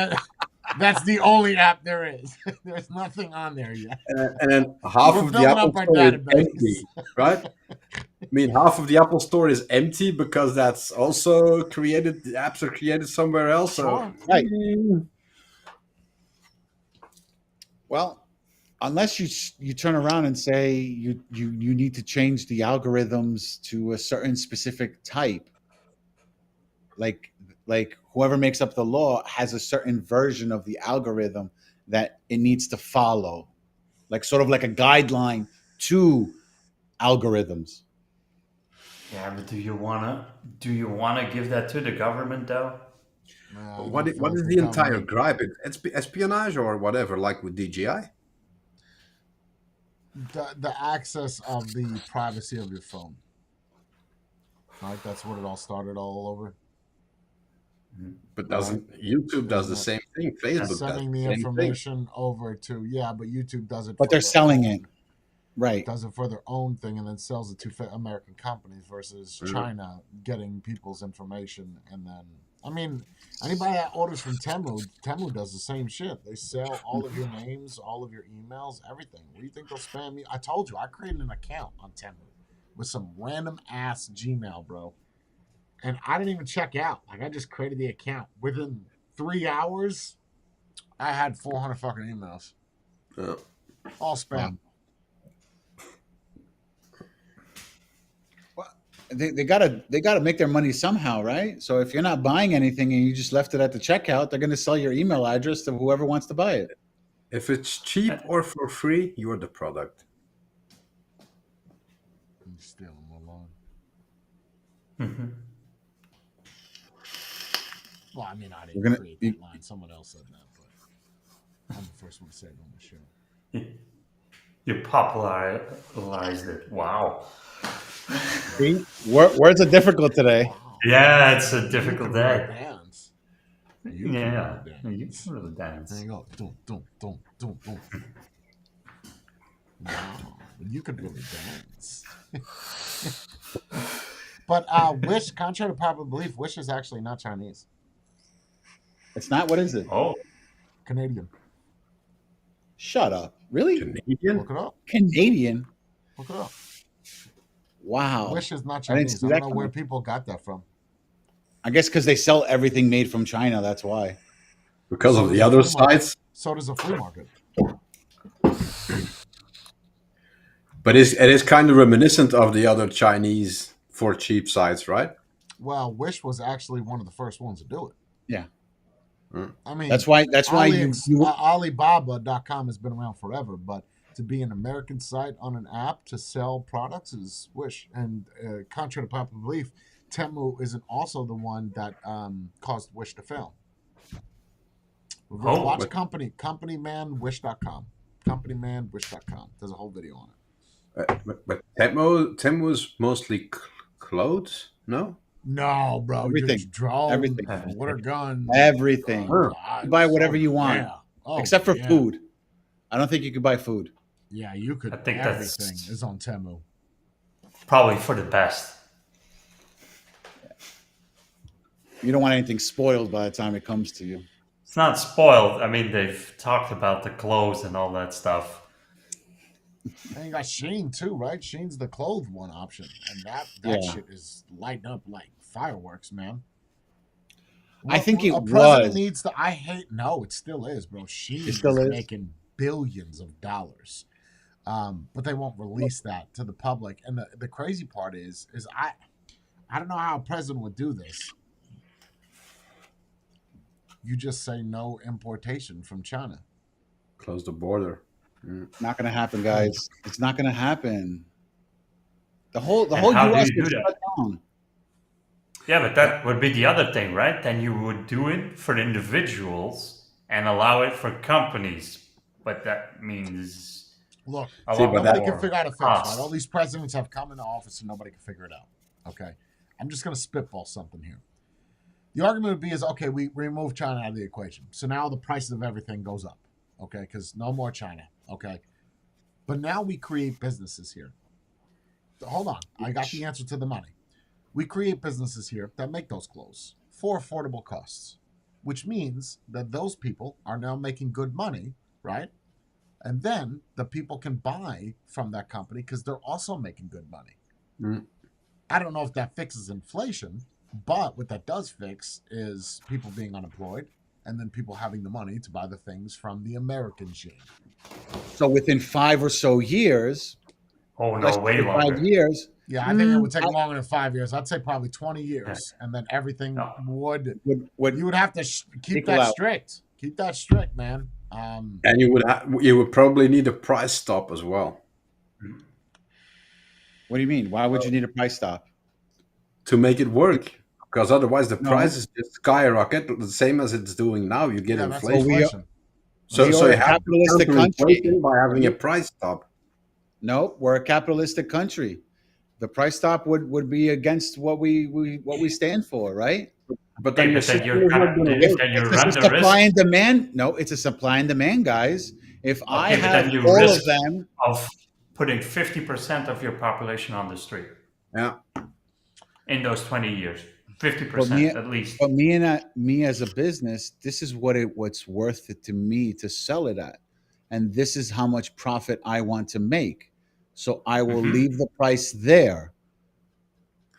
that's the only app there is. There's nothing on there yet. And then half We're of the filling Apple up our Store is database. empty, right? I mean, half of the Apple Store is empty because that's also created. The apps are created somewhere else. So Sure. Right. Well, unless you turn around and say you need to change the algorithms to a certain specific type, like whoever makes up the law has a certain version of the algorithm that it needs to follow, like sort of like a guideline to algorithms. Yeah, but do you wanna give that to the government though? what is the entire gripe? It's espionage or whatever, like with DJI. the access of the privacy of your phone. Right, that's what it all started all over. But doesn't YouTube does Isn't the it? same thing? Facebook does Sending the the same thing. information over to but YouTube does it But for they're their selling it, own. right? Does it for their own thing and then sells it to American companies versus Yeah. China getting people's information. And then, I mean, anybody that orders from Temu does the same shit. They sell all of your names, all of your emails, everything. What do you think they'll spam you? I told you, I created an account on Temu with some random ass Gmail, bro. And I didn't even check out. Like, I just created the account. Within 3 hours, I had 400 fucking emails. Yeah. All spam. Well, they gotta make their money somehow, right? So if you're not buying anything and you just left it at the checkout, they're gonna sell your email address to whoever wants to buy it. If it's cheap or for free, you're the product. I'm stealing my line. Mm-hmm. Well, I mean, I We're didn't gonna- create that line. Someone else said that, but I'm the first one to say it on the show. You popularized it. Wow. See? Words are difficult today. Wow. Yeah, it's a You difficult can really day. dance. You can Yeah, really you dance. can really There dance. you go. Doom, doom, doom, doom, doom. Wow, you could really dance. But Wish, contrary to popular belief, Wish is actually not Chinese. It's not. What is it? Oh, Canadian. Shut up. Really? Canadian? Look it up. Canadian? Look it up. Wow. Wish is not I didn't Chinese. see I that don't know where coming. people got that from. I guess because they sell everything made from China. That's why. Because So of does the a other flea market. sites. So does a flea market. But it is kind of reminiscent of the other Chinese for cheap sites, right? Well, Wish was actually one of the first ones to do it. Yeah. I mean, That's why you Alibaba.com has been around forever, but to be an American site on an app to sell products is Wish. And contrary to popular belief, Temu isn't also the one that caused Wish to fail. Oh, Watch but- companymanwish.com. Companymanwish.com. There's a whole video on it. But Temu was mostly clothes, no? No, bro. Everything. Just drones, Everything. water guns, everything. Huh. guns. You buy whatever Oh, you want. yeah. Oh, Except for yeah. food. I don't think you could buy food. Yeah, you could. I think Everything that's- is on Temu. probably for the best. You don't want anything spoiled by the time it comes to you. It's not spoiled. I mean, they've talked about the clothes and all that stuff. And you got Sheen too, right? Sheen's the clothes one option, and that Yeah. shit is lighting up like fireworks, man. I think it a president was. needs to. I hate. No, it still is, bro. Sheen It still is? making billions of dollars, but they won't release that to the public. And the crazy part is I don't know how a president would do this. You just say no importation from China. Close the border. Not going to happen, guys. It's not going to happen. The whole how do U.S. you do is that? shut down. Yeah, but that would be the other thing, right? Then you would do it for the individuals and allow it for companies. But that means Look, a See, lot but nobody more can figure out a fix, cost. right? All these presidents have come into office and nobody can figure it out. Okay. I'm just going to spitball something here. The argument would be is, okay, we remove China out of the equation. So now the prices of everything goes up. Okay. Because no more China. Okay. But now we create businesses here. Hold on. I got the answer to the money. We create businesses here that make those clothes for affordable costs, which means that those people are now making good money, right? And then the people can buy from that company because they're also making good money. Mm. I don't know if that fixes inflation, but what that does fix is people being unemployed and then people having the money to buy the things from the American chain. So within 5 or so years, Oh let's no, way say longer. 5 years, Yeah, I think it would take longer than 5 years. I'd say probably 20 years, and then everything No. would. would You would have to keep Equal that out. strict. Keep that strict, man. And you would probably need a price stop as well what do you mean? Why would you need a price stop? to make it work. Because otherwise the No. prices just skyrocket the same as it's doing now. You get Yeah, that's inflation. we are- inflation. So We so are you a have capitalistic counter country. inflation by having a price stop. Nope, we're a capitalistic country. The price stop would be against what we stand for, right? But then Okay, your but then system is not going to If work. then you it's a run the supply risk. and demand, no, it's a supply and demand, guys. If I Okay, but have then you all risk of them, of putting 50% of your population on the street Yeah. in those 20 years. but me, 50% at least. me as a business, this is what's worth it to me to sell it at, and this is how much profit I want to make. So I will Hmm. leave the price there,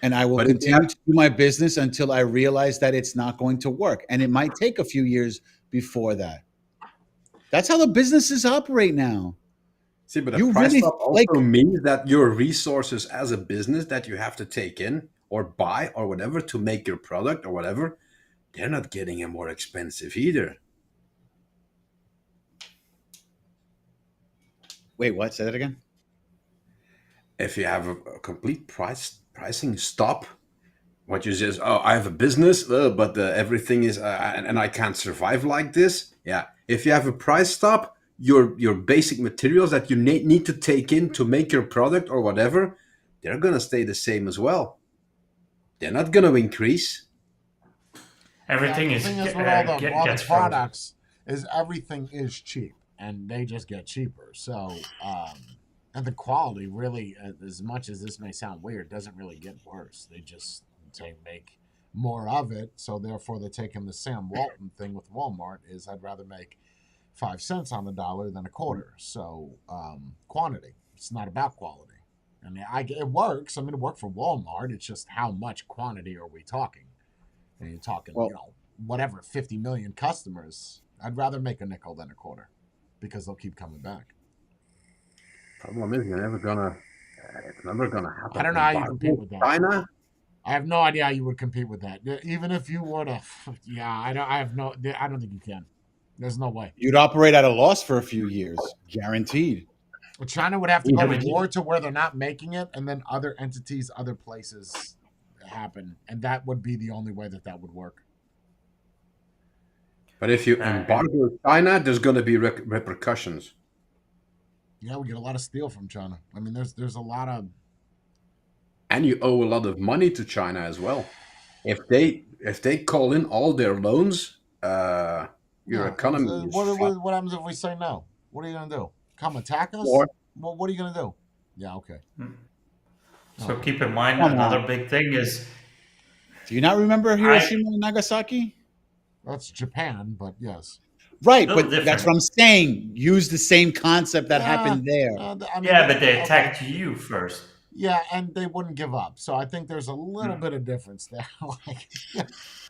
and I will But if you have, continue to do my business until I realize that it's not going to work, and it might take a few years before that. That's how the businesses operate now. see, but a You price really stop like also means that your resources as a business that you have to take in or buy or whatever to make your product or whatever, they're not getting it more expensive either. wait, what? Say that again. If you have a complete pricing stop, what you says, oh, I have a business, but everything is, and I can't survive like this. Yeah, if you have a price stop, your basic materials that you need to take in to make your product or whatever, they're gonna stay the same as well. They're not gonna increase. Yeah, Everything the is thing is with all the gets frozen. products is everything is cheap and they just get cheaper. So and the quality really, as much as this may sound weird, doesn't really get worse. They make more of it, so therefore they're taking the Sam Walton thing with Walmart is I'd rather make 5 cents on the dollar than a quarter. So quantity, it's not about quality. I mean, it works. I mean, it worked for Walmart. It's just how much quantity are we talking? And you're talking, Well, whatever, 50 million customers. I'd rather make a nickel than a quarter because they'll keep coming back. Problem is, it's never gonna I happen. don't know how you compete Embargo with that. China. I have no idea how you would compete with that. Even if you were to, yeah, I don't. I have no. I don't think you can. There's no way. you'd operate at a loss for a few years, guaranteed. China would have to Yeah, go to but war to where they're not making it, and then other entities, other places happen, and that would be the only way that would work. But if you and embargo China, there's gonna be repercussions. Yeah, we get a lot of steel from China. I mean, there's a lot of And you owe a lot of money to China as well. If they call in all their loans, your yeah. economy is fucked. What happens if we say no? What are you gonna do? Come attack us? Or Well, what are you gonna do? Yeah, okay. so Oh, keep in mind Come another on. big thing is Do you not remember I Hiroshima and Nagasaki? that's Japan, but yes. Right, little but that's different. what I'm saying. Use the same concept that Yeah, happened there. I mean, Yeah, but they okay. attacked you first. Yeah, and they wouldn't give up. So I think there's a little Hmm. bit of difference there. Like,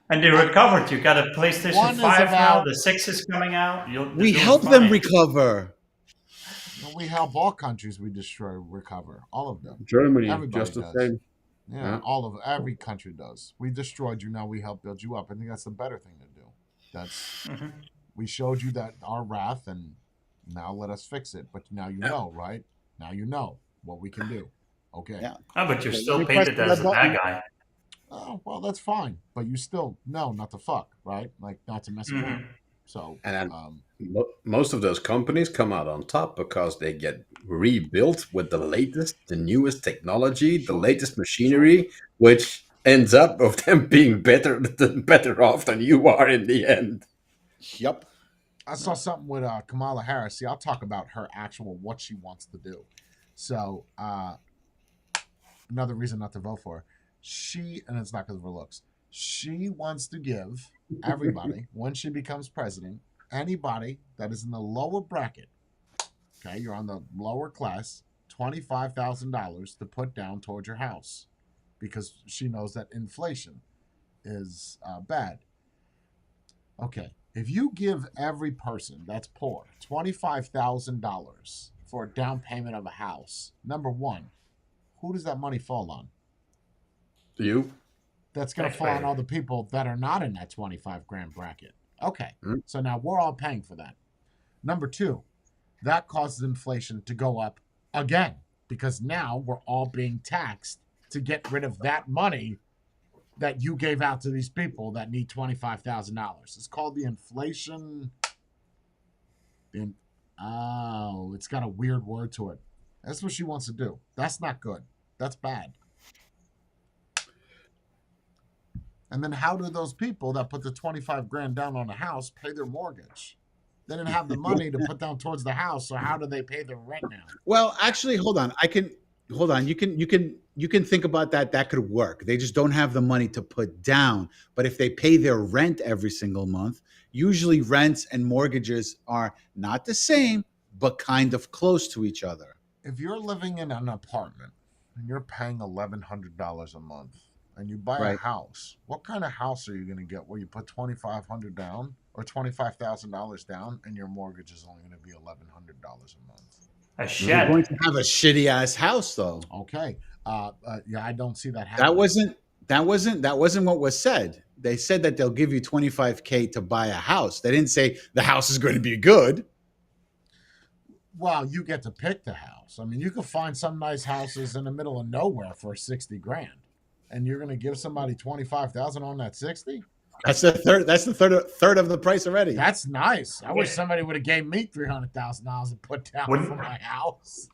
And they recovered. You got a PlayStation one is 5 now. about The 6 is coming out. They're We doing help them fine. recover. we help all countries we destroy recover. All of them. Germany, Everybody just the does. same. Yeah, Yeah. every country does. We destroyed you, now we help build you up. I think that's the better thing to do. That's Mhm. we showed you that our wrath, and now let us fix it. But now you Yeah. know, right? Now you know what we can do. Okay. Yeah. Oh, but you're Well, still you press painted the as red a bad button. guy. Oh well, that's fine. But you still know not to fuck, right? Like not to mess around. Mhm. So, And then most of those companies come out on top because they get rebuilt with the latest, the newest technology, the sure, latest sure. machinery, which ends up of them being better off than you are in the end. Yep. I saw something with Kamala Harris. See, I'll talk about her actual what she wants to do. So, another reason not to vote for her. And it's not because of her looks. She wants to give everybody, when she becomes president, anybody that is in the lower bracket, okay, you're on the lower class, $25,000 to put down towards your house because she knows that inflation is bad. Okay, if you give every person that's poor $25,000 for a down payment of a house, number one, who does that money fall on? You? That's going to fall on Taxpayer. all the people that are not in that 25 grand bracket. Okay, Hmm? so now we're all paying for that. Number two, that causes inflation to go up again because now we're all being taxed to get rid of that money that you gave out to these people that need $25,000. It's called the inflation. Oh, it's got a weird word to it. That's what she wants to do. That's not good. That's bad. And then how do those people that put the 25 grand down on a house pay their mortgage? They didn't have the money to put down towards the house, so how do they pay their rent now? Well, actually, hold on. You can think about that. That could work. They just don't have the money to put down. But if they pay their rent every single month, usually rents and mortgages are not the same, but kind of close to each other. If you're living in an apartment and you're paying $1,100 a month and you buy a Right. house, what kind of house are you going to get where you put $2,500 down or $25,000 down and your mortgage is only going to be $1,100 a month? A You're going shed. to have a shitty ass house, though. Okay. Yeah, I don't see that happening. That wasn't what was said. They said that they'll give you $25K to buy a house. They didn't say the house is going to be good. Well, you get to pick the house. I mean, you can find some nice houses in the middle of nowhere for 60 grand, and you're going to give somebody 25,000 on that 60? That's the third of the price already. That's nice. I wish somebody would have gave me $300,000 to put down for my house.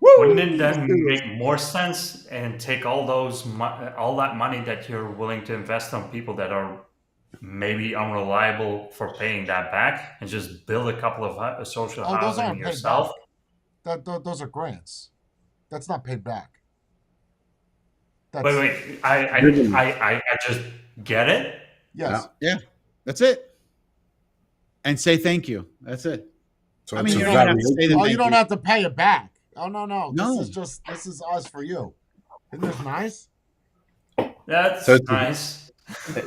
Wouldn't it then make more sense and take all that money that you're willing to invest on people that are maybe unreliable for paying that back and just build a couple of social Oh, those housing aren't paid yourself? back. Those are grants. That's not paid back. That's, Wait, I just get it. yes. Yeah, that's it. And say thank you. That's it. So I it's mean, a you don't have to variation. say the Oh, thank you don't you. have to pay it back. Oh, no. No. This is us for you. Isn't this nice? That's So it's a- nice.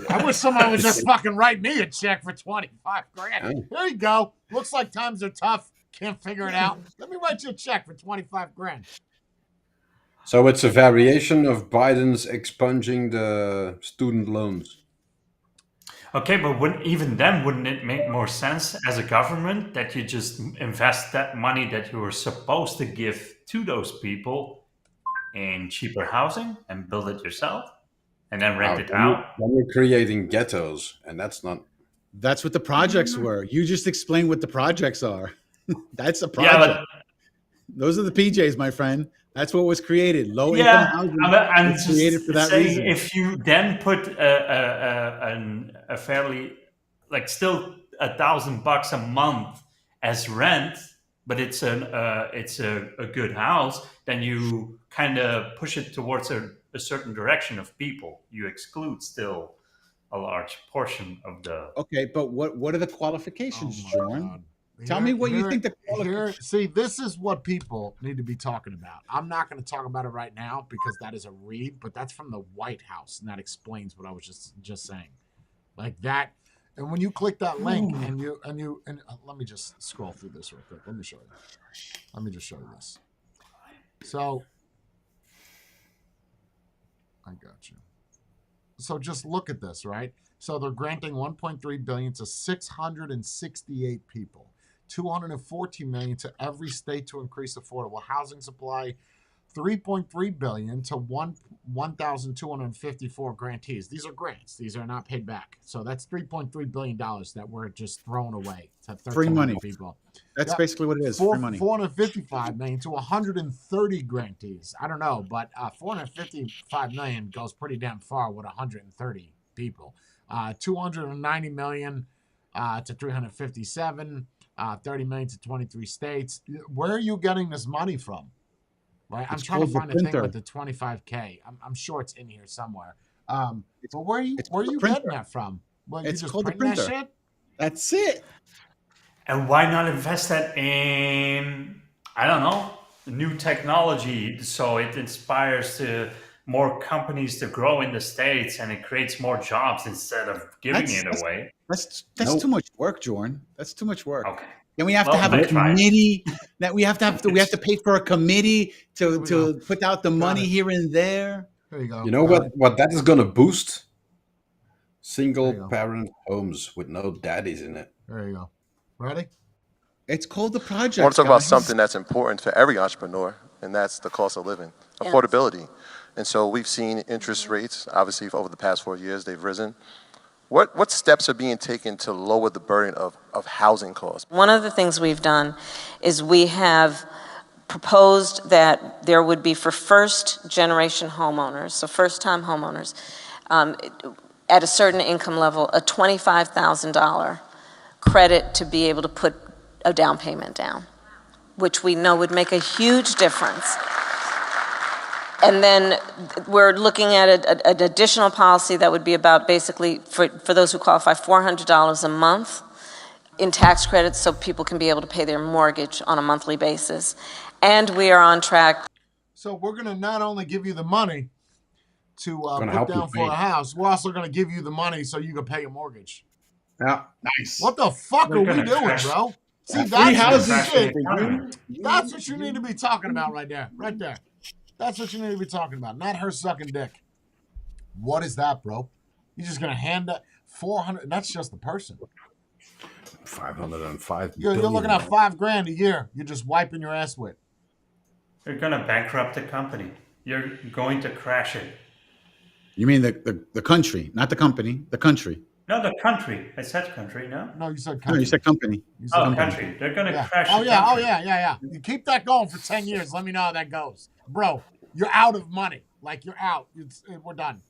I wish someone would just fucking write me a check for 25 grand. Oh. There you go. Looks like times are tough. Can't figure it out. Let me write you a check for 25 grand. So it's a variation of Biden's expunging the student loans. Okay, but wouldn't it make more sense as a government that you just invest that money that you were supposed to give to those people in cheaper housing and build it yourself and then rent it out? Then you're creating ghettos, and that's not. That's what the projects were. You just explained what the projects are. That's a Yeah, project. but Those are the PJs, my friend. That's what was created. Low income yeah, housing I'm was created just for that saying reason. if you then put a fairly like still $1,000 a month as rent, but it's a good house, then you kind of push it towards a certain direction of people. You exclude still a large portion of the. Okay, but what are the qualifications, my John? God. Tell me what you think the qualifications. See, this is what people need to be talking about. I'm not going to talk about it right now because that is a read, but that's from the White House, and that explains what I was just saying. Like that, and when you click that link and let me just scroll through this real quick. Let me show you. Let me just show you this. So, I got you. So just look at this, right? So they're granting 1.3 billion to 668 people. 214 million to every state to increase affordable housing supply, 3.3 billion to 1,254 grantees. These are grants. These are not paid back. So that's 3.3 billion dollars that were just thrown away to 1,300 Free money. people. That's basically what it is. Free money. 455 million to 130 grantees. I don't know, but 455 million goes pretty damn far with 130 people. 290 million to 357. 30 million to 23 states. Where are you getting this money from? Right, I'm trying to find a thing with the 25K. I'm sure it's in here somewhere. But where are you getting that from? Well, It's you just called the print that printer. shit? That's it. And why not invest that in, I don't know, new technology so it inspires more companies to grow in the States and it creates more jobs instead of giving it away? That's Nope. too much work, Jordan. That's too much work. Okay. And we have to Well, have a I tried. committee that we have to pay for a committee Here we to go. put out the money it. here and there. There you go. You know what that is going to boost? There you go. Single parent homes with no daddies in it. There you go. Ready? It's called the project. I want to talk about guys. something that's important for every entrepreneur, and that's the cost of living, affordability. And so we've seen interest rates, obviously, over the past 4 years, they've risen. What steps are being taken to lower the burden of housing costs? One of the things we've done is we have proposed that there would be for first-generation homeowners, so first-time homeowners, at a certain income level, a $25,000 credit to be able to put a down payment down, which we know would make a huge difference. And then we're looking at an additional policy that would be about basically, for those who qualify, $400 a month in tax credits so people can be able to pay their mortgage on a monthly basis. And we are on track. So we're going to not only give you the money to Gonna put help you down for pay. a house, we're also going to give you the money so you can pay your mortgage. Yeah, nice. What the fuck They're are we gonna doing, crash- bro? See, Free that's houses the shit. for you. That's what you need to be talking about right there. Right there. That's what you need to be talking about, not her sucking dick. What is that, bro? You're just going to hand that 400. That's just the person. 505 You're looking at $5,000 a year. You're just wiping your ass with. You're going to bankrupt the company. You're going to crash it. You mean the country, not the company, the country. No, the country. I said country, no? No, you said No, country. you said company. You said Oh, country. They're going to Yeah. crash Oh the yeah, country. yeah. You keep that going for 10 years. Let me know how that goes, bro. You're out of money. Like you're out. We're done.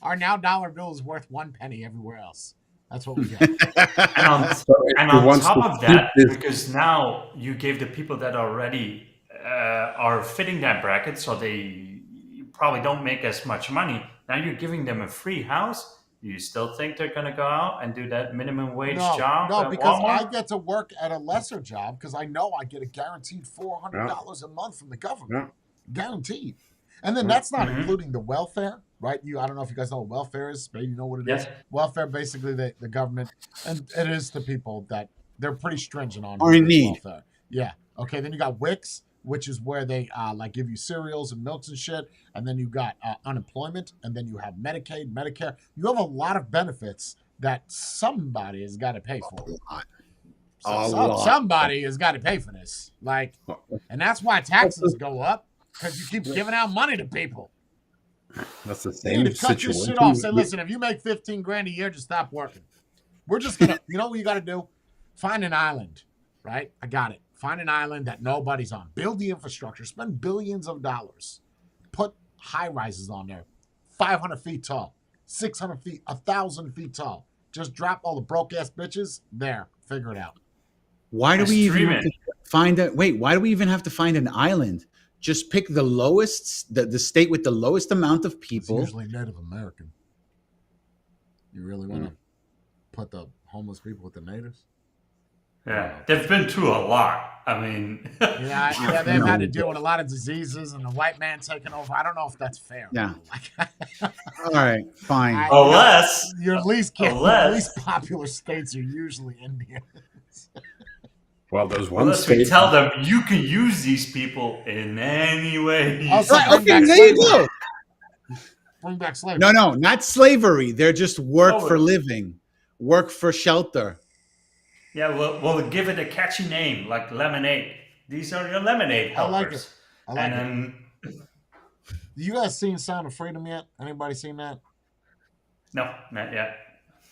Our now dollar bill is worth 1 penny everywhere else. That's what we get. And on, So if and he on wants top to of keep that, this- because now you gave the people that already are fitting that bracket, so they probably don't make as much money. Now you're giving them a free house. You still think they're going to go out and do that minimum wage job? No, at because Walmart? I get to work at a lesser job because I know I get a guaranteed $400 a month from the government. Guaranteed. And then that's not including the welfare, right? I don't know if you guys know what welfare is. Maybe you know what it is. Yes. Welfare, basically, the government, and it is to people that they're pretty stringent on Are in need. welfare. Yeah. Okay. Then you got WICs, which is where they like give you cereals and milks and shit. And then you got unemployment, and then you have Medicaid, Medicare. You have a lot of benefits that somebody has got to pay for. Somebody has got to pay for this. Like, and that's why taxes go up, because you keep giving out money to people. That's the You same need to cut your situation. shit off. Say, listen, if you make $15,000 a year, just stop working. We're just gonna, you know what you got to do? Find an island, right? I got it. Find an island that nobody's on. Build the infrastructure. Spend billions of dollars. Put high rises on there, 500 feet tall, 600 feet, 1,000 feet tall. Just drop all the broke ass bitches there. Figure it out. Why do we even Stream have it. to find a wait? Why do we even have to find an island? Just pick the lowest, the state with the lowest amount of It's people. usually Native American. You really want to put the homeless people with the natives? Yeah, they've been through a lot. I mean, Yeah, they've had to deal with a lot of diseases and the white man taking over. I don't know if that's fair. Yeah. Like, All right, fine. unless your least popular states are usually India. Well, there's one unless we state. tell them you can use these people in any way. Also, Right, bring okay, back there you slavery. go. Bring back slavery. No, not slavery. They're just work Oh, for living, work for shelter. Yeah, we'll give it a catchy name like lemonade. These are your lemonade I like helpers. it. I like it. And You guys seen Sound of Freedom yet? Anybody seen that? no, not yet.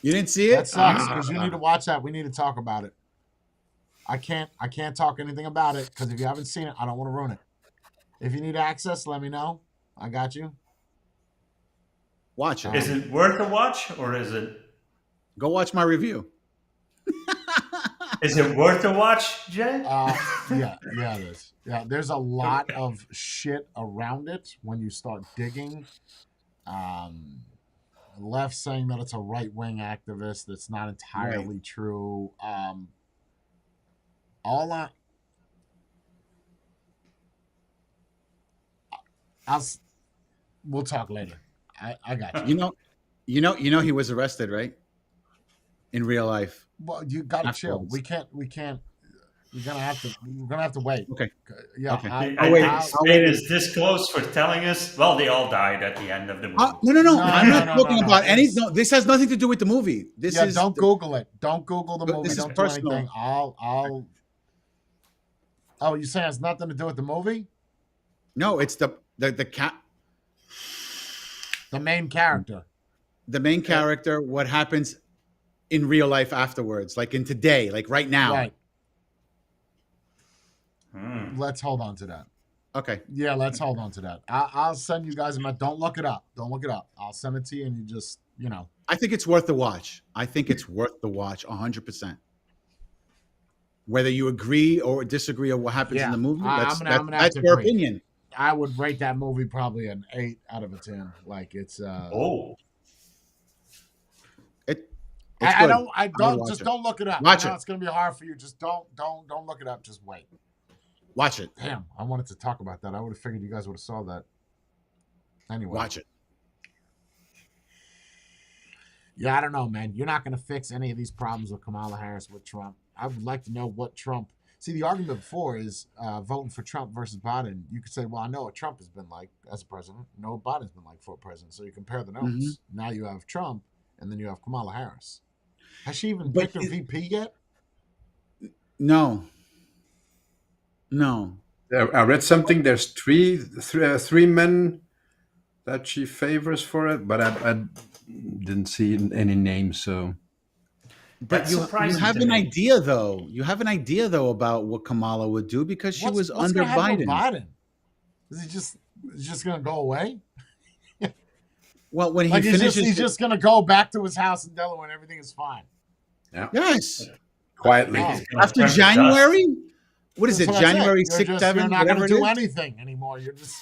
You didn't see it? That sucks because you need to watch that. We need to talk about it. I can't talk anything about it because if you haven't seen it, I don't want to ruin it. If you need access, let me know. I got you. Watch it. Is it worth a watch or is it Go watch my review. worth a watch, Jay? Yeah, it is. Yeah, there's a lot of shit around it when you start digging. Left saying that it's a right-wing activist. That's not entirely true. We'll talk later. I got you. You know he was arrested, right? In real life. Well, you gotta chill. Afterwards. We can't. We're gonna have to wait. Okay. Yeah. Okay. I wait, think I'll Spain wait. is this close for telling us. Well, they all died at the end of the movie. No. I'm not talking about any. It's- No, this has nothing to do with the movie. This is don't Google it. Don't Google the But movie. this is Don't do personal. anything. I'll. Oh, you saying it's nothing to do with the movie? no. It's the The main character. the main character. What happens in real life afterwards, like in today, like right now. Right. Let's hold on to that. Okay. Yeah, let's hold on to that. I'll send you guys a. Don't look it up. Don't look it up. I'll send it to you, and you just, I think it's worth the watch. I think it's worth the watch 100%. Whether you agree or disagree on what happens in Yeah, the movie, I'm gonna have that's to your agree. opinion. I would rate that movie probably an 8 out of a 10. Like it's Oh, It's I good. don't watch just it. don't look it up. Watch I know it. it's gonna be hard for you. Just don't look it up. Just wait. Watch it. Damn, I wanted to talk about that. I would have figured you guys would have saw that. Anyway. Watch it. Yeah, I don't know, man. You're not gonna fix any of these problems with Kamala Harris with Trump. I would like to know what Trump. See, the argument before is voting for Trump versus Biden. You could say, well, I know what Trump has been like as a president. I know what Biden's been like for a president. So you compare the notes. Now you have Trump, and then you have Kamala Harris. Has she even picked her VP yet? No. I read something. There's three men that she favors for it, but I didn't see any names. So, But That's you surprising have to an me. idea, though. You have an idea, though, about what Kamala would do because she was What's under gonna happen with Biden. Biden? Is he just gonna go away? Well, when he Like finishes, he's just gonna go back to his house in Delaware and everything is fine. yes, quietly. Oh. He's gonna after turn to January. What is That's it? what I said. January You're 6th, 7th, You're not whatever gonna it do is? anything anymore. You're just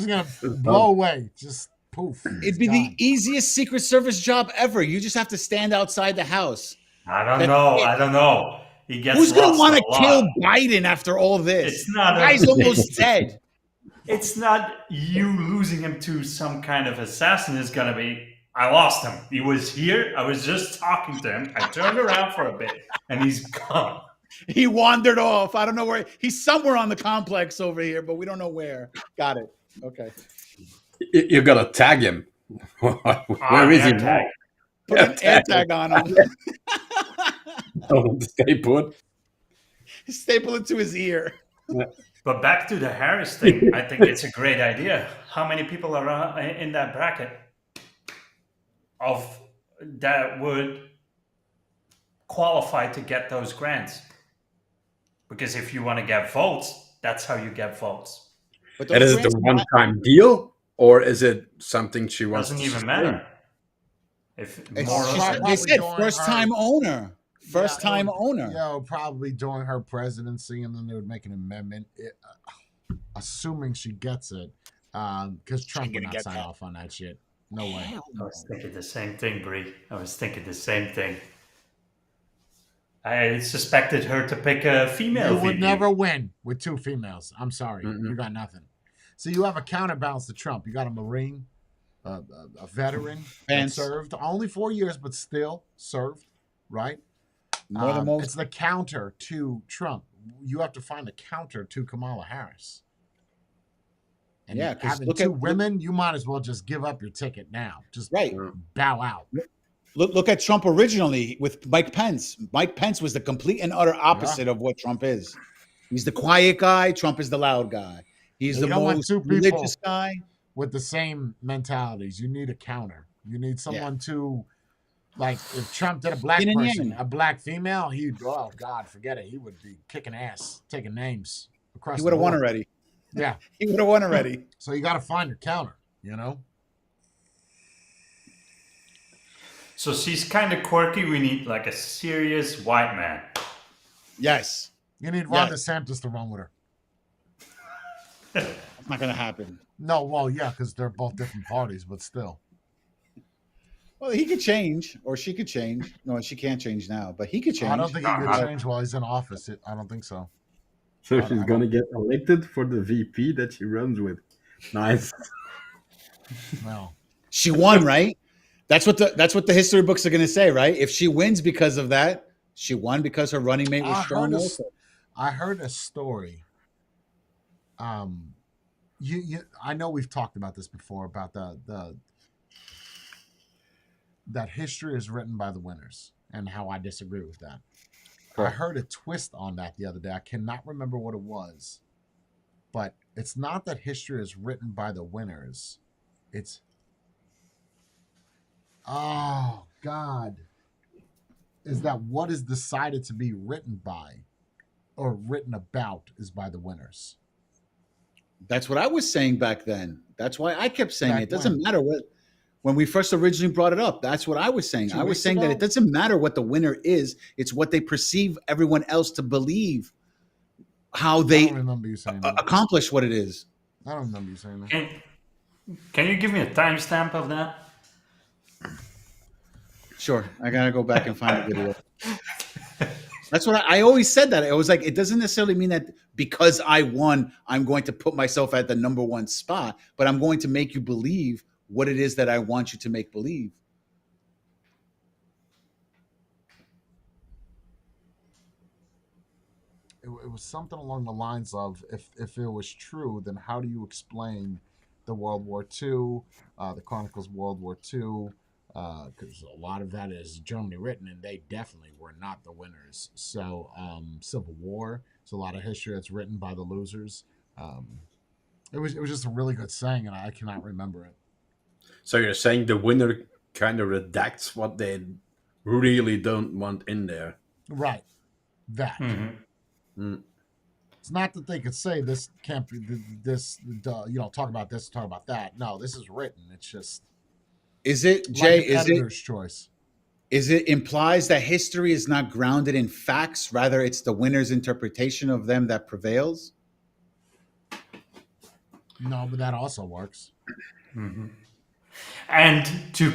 gonna blow away. Just poof. It'd be the easiest Secret Service job ever. You just have to stand outside the house. I don't That's know. it. I don't know. He gets Who's going to lost want a to lot. kill Biden after all this? It's not The a- guy's almost dead. It's not you losing him to some kind of assassin is gonna be. I lost him. He was here. I was just talking to him. I turned around for a bit, and he's gone. He wandered off. I don't know where. He's somewhere on the complex over here, but we don't know where. Got it. Okay. You gotta tag him. Where is he now? AirTag. Put an air tag on him. Oh, stay put. Staple it to his ear. But back to the Harris thing, I think it's a great idea. How many people are in that bracket of that would qualify to get those grants? Because if you want to get votes, that's how you get votes. But And is it a one-time deal, or is it something she wants Doesn't to even sustain? matter. If It's, more or she less, said, they said Probably first during time her- owner. First time owner. Yeah, probably during her presidency, and then they would make an amendment, assuming she gets it, because Trump would gonna not get sign that. off on that shit. No way. I was thinking the same thing, Brie. I was thinking the same thing. I suspected her to pick a female. You would VP. never win with two females. I'm sorry, you got nothing. So you have a counterbalance to Trump. You got a Marine, a veteran that Vance. served only 4 years, but still served, right? More than most. It's the counter to Trump. You have to find a counter to Kamala Harris. And Yeah, 'cause having look two at- women, you might as well just give up your ticket now. Just Right. bow out. Look at Trump originally with Mike Pence. Mike Pence was the complete and utter opposite of what Trump is. He's the quiet guy. Trump is the loud guy. He's You the don't want most two people religious guy. with the same mentalities. You need a counter. You need someone to, like, if Trump did a black Yin and person, yang. a black female, he'd, oh God, forget it. He would be kicking ass, taking names across. He the would have won board. already. Yeah. He would have won already. So you got to find your counter. You know. So she's kind of quirky. We need like a serious white man. Yes. You need Ron Yes. DeSantis to run with her. It's not going to happen. No, well, yeah, because they're both different parties, but still. Well, he could change, or she could change. No, she can't change now, but he could change. I don't think he could change while he's in office. I don't think so. So I she's don't- gonna get elected for the VP that she runs with. Nice. No. She won, right? That's what the history books are going to say, right? If she wins because of that, she won because her running mate was strong. Also. I heard a story. I know we've talked about this before about that history is written by the winners and how I disagree with that. I heard a twist on that the other day. I cannot remember what it was, but it's not that history is written by the winners. It's, oh God, is that what is decided to be written by or written about is by the winners. That's what I was saying back then. That's why I kept saying Back it doesn't when? matter what. When we first originally brought it up, that's what I was saying. 2 I was weeks saying that ago? it doesn't matter what the winner is; it's what they perceive everyone else to believe, how I they don't remember you saying that. accomplish what it is. I don't remember you saying that. Can you give me a timestamp of that? Sure, I gotta go back and find the video. That's what I always said. That it was like it doesn't necessarily mean that because I won, I'm going to put myself at the number one spot, but I'm going to make you believe what it is that I want you to make believe. It was something along the lines of if it was true, then how do you explain the World War II, the Chronicles of World War II? Because a lot of that is Germany written, and they definitely were not the winners. So Civil War, it's a lot of history that's written by the losers. It was just a really good saying, and I cannot remember it. So you're saying the winner kind of redacts what they really don't want in there. Right, that. Mm-hmm. It's not that they could say this can't be this. Talk about this, talk about that. No, this is written. It's just Is it like Jay? an Is it editor's choice. is it implies that history is not grounded in facts, rather it's the winner's interpretation of them that prevails? No, but that also works. Mm-hmm. And to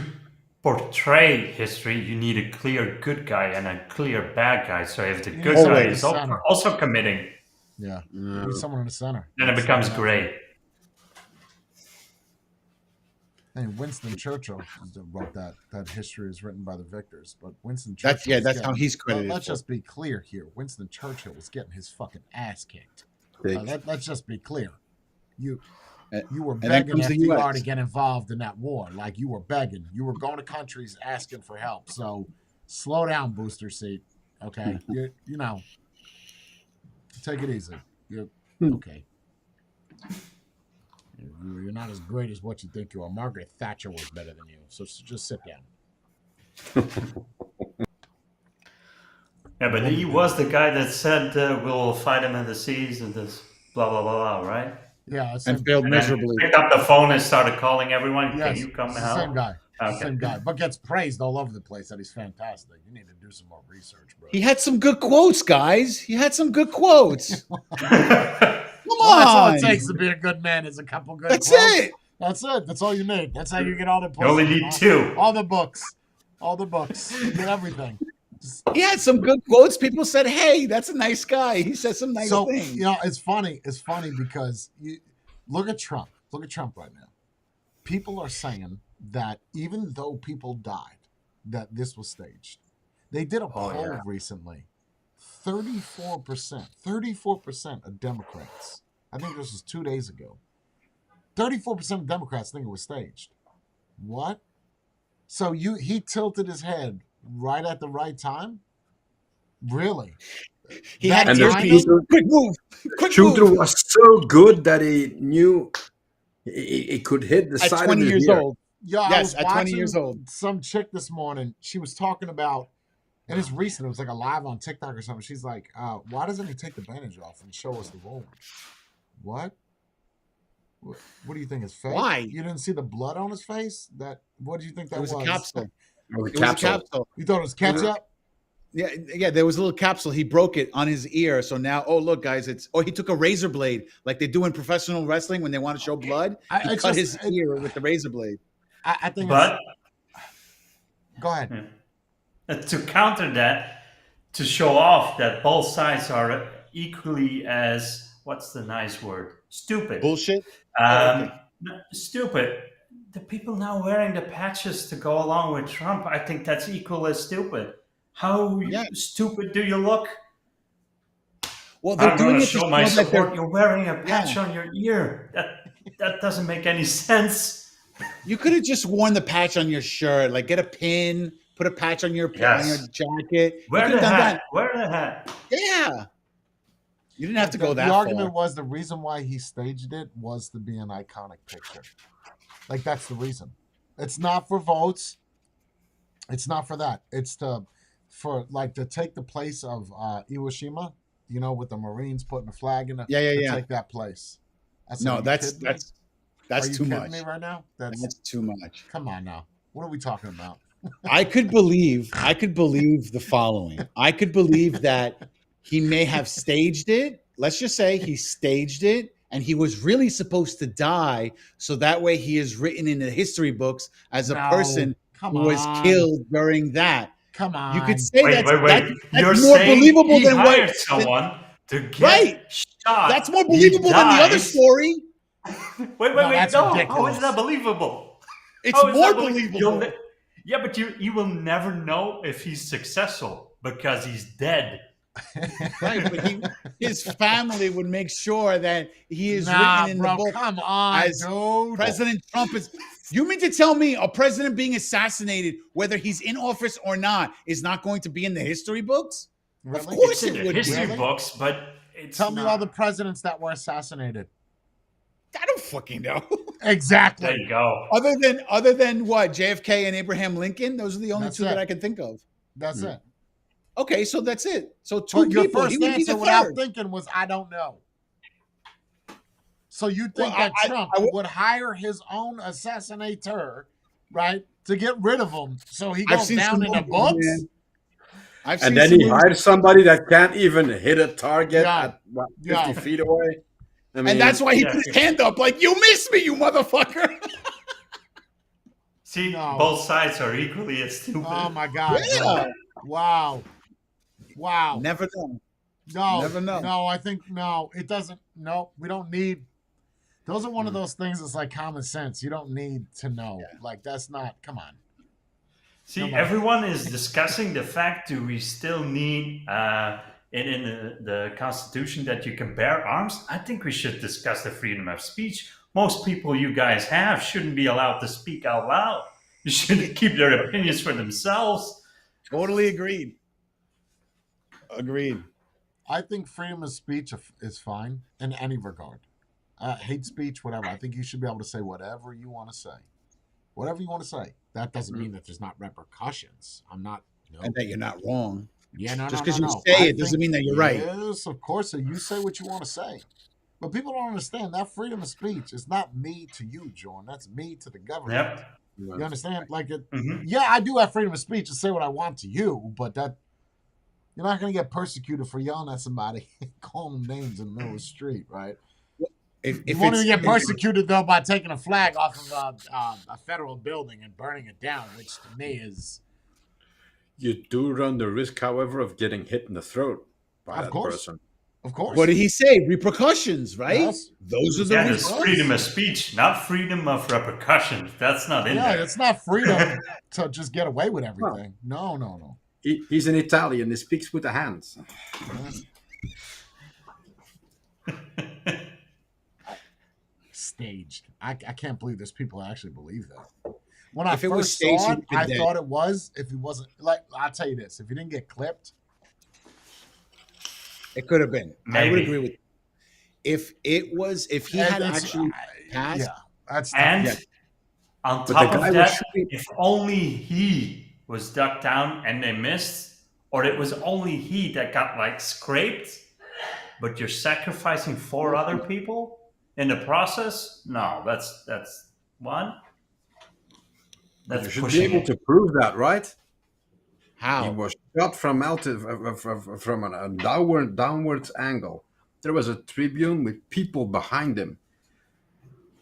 portray history, you need a clear good guy and a clear bad guy. So if the good guy Always. is also committing, Yeah, you need someone in the center. then it becomes gray. Hey, Winston Churchill wrote that history is written by the victors, but Winston That's Churchill. that's how he's credited. Let's for. just be clear here. Winston Churchill was getting his fucking ass kicked. Big. Let's just be clear. You were then begging comes the FDR US. to get involved in that war. Like you were begging. You were going to countries asking for help. So slow down, booster seat. Okay, you know, take it easy. You're okay. You're not as great as what you think you are. Margaret Thatcher was better than you. So just sit down. Yeah, but he was the guy that said we'll fight him in the seas and this blah blah blah, right? Yeah, And failed And then miserably. picked up the phone and started calling everyone. Yes, Can you come it's the help? same guy. Okay. Same guy, but gets praised all over the place that he's fantastic. You need to do some more research, bro. He had some good quotes, guys. He had some good quotes. Come Well, that's all on. it takes to be a good man is a couple good That's quotes. it. That's it. That's all you need. That's how you get all the You only pussy, need two. all the books. All the books. You get everything. He had some good quotes. People said, "Hey, that's a nice guy. He says some nice So, things." you know, it's funny. It's funny because you look at Trump. Look at Trump right now. People are saying that even though people died, that this was staged. They did a poll recently. 34% of Democrats, I think this was 2 days ago, 34% of Democrats think it was staged. What? So he tilted his head right at the right time? Really? He That had And ear the piece. shooter, Quick move. Quick shooter move. was so good that he knew he could hit the At side 20 of his years ear. old. Yo, I Yes, was at 20 watching years old. some chick this morning. She was talking about, and it's recent. It was like a live on TikTok or something. She's like, "Why doesn't he take the bandage off and show us the wound?" What? What do you think is fake? Why? You didn't see the blood on his face? What do you think that It was a capsule. It was a It was a capsule. capsule. You thought it was ketchup? Yeah. There was a little capsule. He broke it on his ear. So now, oh look, guys, he took a razor blade like they do in professional wrestling when they want to show blood. He cut his ear with the razor blade. I think. But Go ahead. to counter that, to show off that both sides are equally as what's the nice word? Stupid. Bullshit. Stupid. The people now wearing the patches to go along with Trump, I think that's equal as stupid. How stupid do you look? Well, they're I'm doing going to it to show my show that support. they're. You're wearing a patch on your ear. That doesn't make any sense. You could have just worn the patch on your shirt, like get a pin, put a patch on your jacket. Wear you the done hat. that. Wear the hat. Yeah. You didn't have to go that The far. argument was the reason why he staged it was to be an iconic picture. Like that's the reason. It's not for votes. It's not for that. It's to take the place of Iwo Jima with the Marines putting the flag in the Yeah. take that place. No, that's Are you too kidding much. me right now? That's too much. Come on now. What are we talking about? I could believe the following. I could believe that he may have staged it. Let's just say he staged it and he was really supposed to die. So that way he is written in the history books as a person come who was on. killed during that. Come on. You could say Wait. that's You're more saying believable he than hired what someone to get right. shot. That's more He believable than the other dies. story. Wait. That's No, how ridiculous. is that believable? It's How is more that believable. Yeah, but you will never know if he's successful because he's dead. Right, but his family would make sure that he is Nah, written in bro, the book come on, as dude. President Trump is. You mean to tell me a president being assassinated, whether he's in office or not, is not going to be in the history books? Really? Of course It's in it the would history be. books, but it's Tell me not. all the presidents that were assassinated. I don't fucking know. Exactly. There you go. Other than what, JFK and Abraham Lincoln? Those are the only That's two it. that I can think of. That's it. Okay, so that's it. So two But your people. first He would be answer the without third. thinking was, I don't know. So you think Well, that I Trump would hire his own assassinator, right, to get rid of him so he I've goes seen down some in the movies, books? man. I've And seen then some he movies. hired somebody that can't even hit a target Yeah. at what, Yeah. 50 feet away. I mean, And that's why he Yeah. put his hand up like, you missed me, you motherfucker. See, No. both sides are equally as stupid. Oh my God. Yeah. Bro. Wow. Never know. No. Never know. No, I think no. It doesn't. No, we don't need. Those are one of those things that's like common sense. You don't need to know. Like that's not. Come on. See, Nobody- everyone is discussing the fact do we still need in the Constitution that you can bear arms? I think we should discuss the freedom of speech. Most people you guys have shouldn't be allowed to speak out loud. You should keep their opinions for themselves. Totally agreed. Agreed. I think freedom of speech is fine in any regard. Hate speech, whatever. I think you should be able to say whatever you want to say. Whatever you want to say. That doesn't mean that there's not repercussions. I'm not. No. And that you're not wrong. Yeah, no, Just no, because no, you no. say I it doesn't think- mean that you're right. Yes, of course. So you say what you want to say. But people don't understand that freedom of speech is not me to you, John. That's me to the government. Yep. You understand? Like it. Mhm. Yeah, I do have freedom of speech to say what I want to you, but that you're not going to get persecuted for yelling at somebody, calling them names in the middle of the street, right? If You won't even it's- get persecuted though by taking a flag off of a federal building and burning it down, which to me is, you do run the risk, however, of getting hit in the throat by Of that course. person. of course. What did he say? Repercussions, right? Yes. Those are the Yeah, reasons. it's freedom of speech, not freedom of repercussions. That's not in Yeah, there. it's not freedom to just get away with everything. No. He's an Italian. He speaks with the hands. Staged. I can't believe there's people that actually believe that. When I If it was first staged, saw he it, would've been I dead. thought it was. If he wasn't, like, I'll tell you this: if he didn't get clipped, It could have been. I would Maybe. agree with. If he had it's- actually passed, yeah, that's And Yeah. on the top guy of was that, shooting- if only he was ducked down and they missed, or it was only he that got like scraped, but you're sacrificing 4 other people in the process. No, that's one. That's You should be pushing able it. to prove that, right? He how? was shot from from a downwards angle. There was a tribune with people behind him.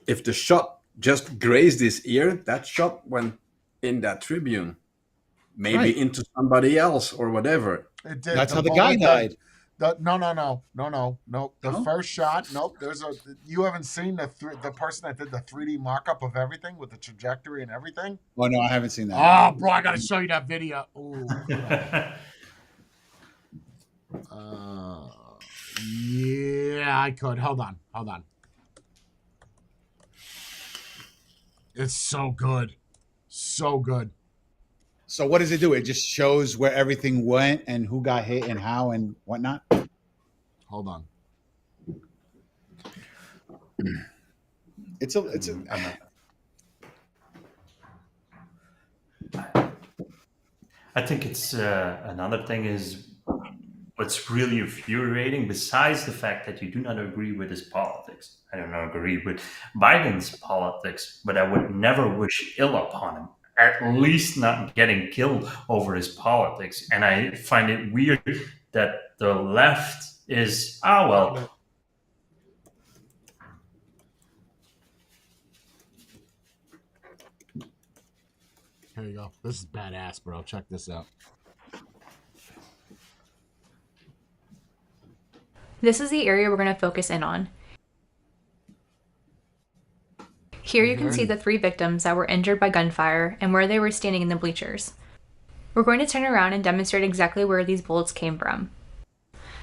If the shot just grazed his ear, that shot went in that tribune, maybe Right. into somebody else or whatever. it did. That's how the guy bullet died. No. The No? first shot, nope. You haven't seen the person that did the 3D markup of everything with the trajectory and everything. Oh no, I haven't seen that. Oh, bro, I gotta show you that video. Ooh. Yeah, I could. Hold on. It's so good. So good. So what does it do? It just shows where everything went and who got hit and how and whatnot. Hold on. It's a. I think it's another thing is what's really infuriating, besides the fact that you do not agree with his politics, I don't agree with Biden's politics, but I would never wish ill upon him. At least not getting killed over his politics. And I find it weird that the left is, well, Here you go. This is badass, bro. Check this out. This is the area we're going to focus in on. Here you can see the 3 victims that were injured by gunfire and where they were standing in the bleachers. We're going to turn around and demonstrate exactly where these bullets came from.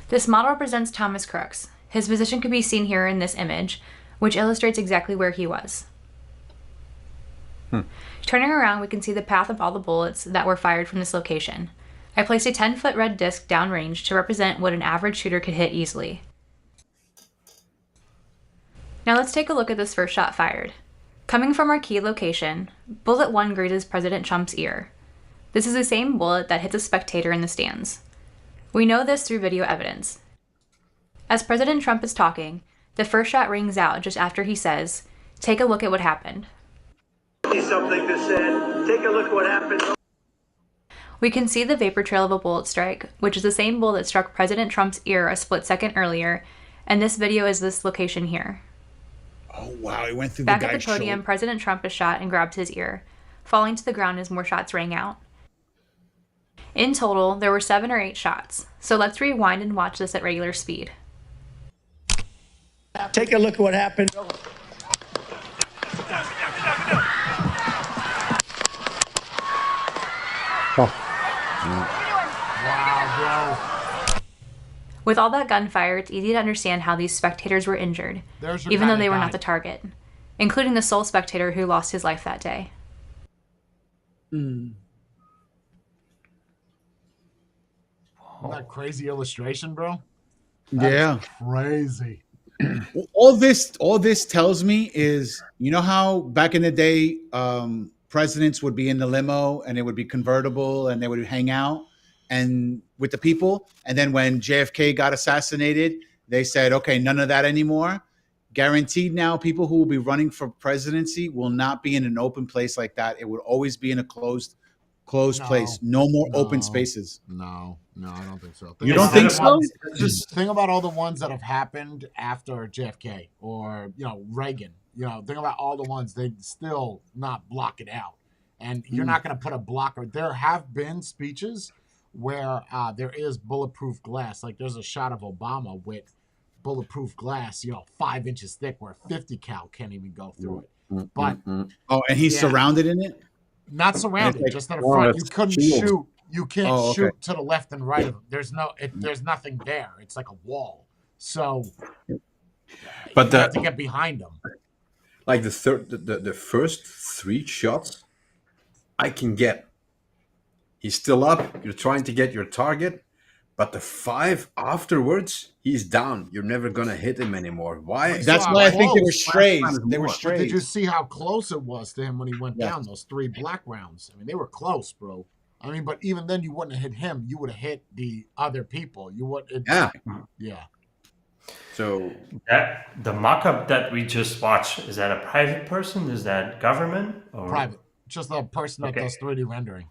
This model represents Thomas Crooks. His position can be seen here in this image, which illustrates exactly where he was. Turning around, we can see the path of all the bullets that were fired from this location. I placed a 10-foot red disc downrange to represent what an average shooter could hit easily. Now let's take a look at this first shot fired. Coming from our key location, bullet 1 grazes President Trump's ear. This is the same bullet that hits a spectator in the stands. We know this through video evidence. As President Trump is talking, the first shot rings out just after he says, "Take a look at what happened." Something to say. Take a look at what happened. We can see the vapor trail of a bullet strike, which is the same bullet that struck President Trump's ear a split second earlier, and this video is this location here. Oh, wow. It went through Back the at guy's the podium, shoulder. President President Trump is shot and grabs his ear, falling to the ground as more shots rang out. In total, there were 7 or 8 shots, so let's rewind and watch this at regular speed. Take a look at what happened. Wow, bro. With all that gunfire, it's easy to understand how these spectators were injured, There's your even guy though that they were died. not the target, including the sole spectator who lost his life that day. Isn't that crazy illustration, bro? Yeah. Crazy. All this tells me is, you know how back in the day, presidents would be in the limo and it would be convertible and they would hang out and with the people. And then when JFK got assassinated, they said, okay, none of that anymore. Guaranteed now, people who will be running for presidency will not be in an open place like that. It would always be in a closed No, place. No more open no. spaces. No, I don't think so. You don't think so? Think about all the ones that have happened after JFK or, Reagan. Think about all the ones they still not block it out. And you're not going to put a blocker. There have been speeches where there is bulletproof glass. Like there's a shot of Obama with bulletproof glass, 5 inches thick where 50 cal can't even go through it. But Oh, and he's surrounded in it? not surrounded, like, just in the front. You it's couldn't shield. shoot. You can't Oh, okay. shoot to the left and right of him. There's nothing there. It's like a wall. So But you have to the get behind him. like the first 3 shots, I can get. He's still up. You're trying to get your target, but the 5 afterwards, he's down. You're never gonna hit him anymore. Why? That's So why I think they were close. strays. Last time They were more. But did you strays. see how close it was to him when he went Yeah. down those 3 black rounds? I mean, they were close, bro. I mean, but even then, you wouldn't have hit him. You would have hit the other people. You would, Yeah. yeah. So That the mock-up that we just watched, is that a private person? Is that government? Or Private, just the person that Okay. does 3D rendering.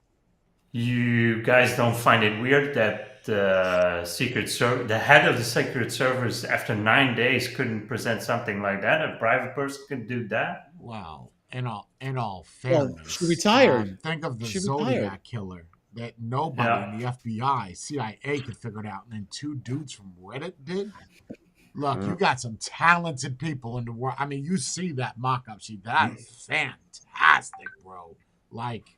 You guys don't find it weird that the head of the Secret Service, after 9 days, couldn't present something like that? A private person could do that? Wow. In all Well, fairness, she retired. think of the She Zodiac retired. killer that nobody in the FBI, CIA could figure it out, and then 2 dudes from Reddit did. Look, you got some talented people in the world. I mean, you see that mock-up sheet. That's fantastic, bro. Like,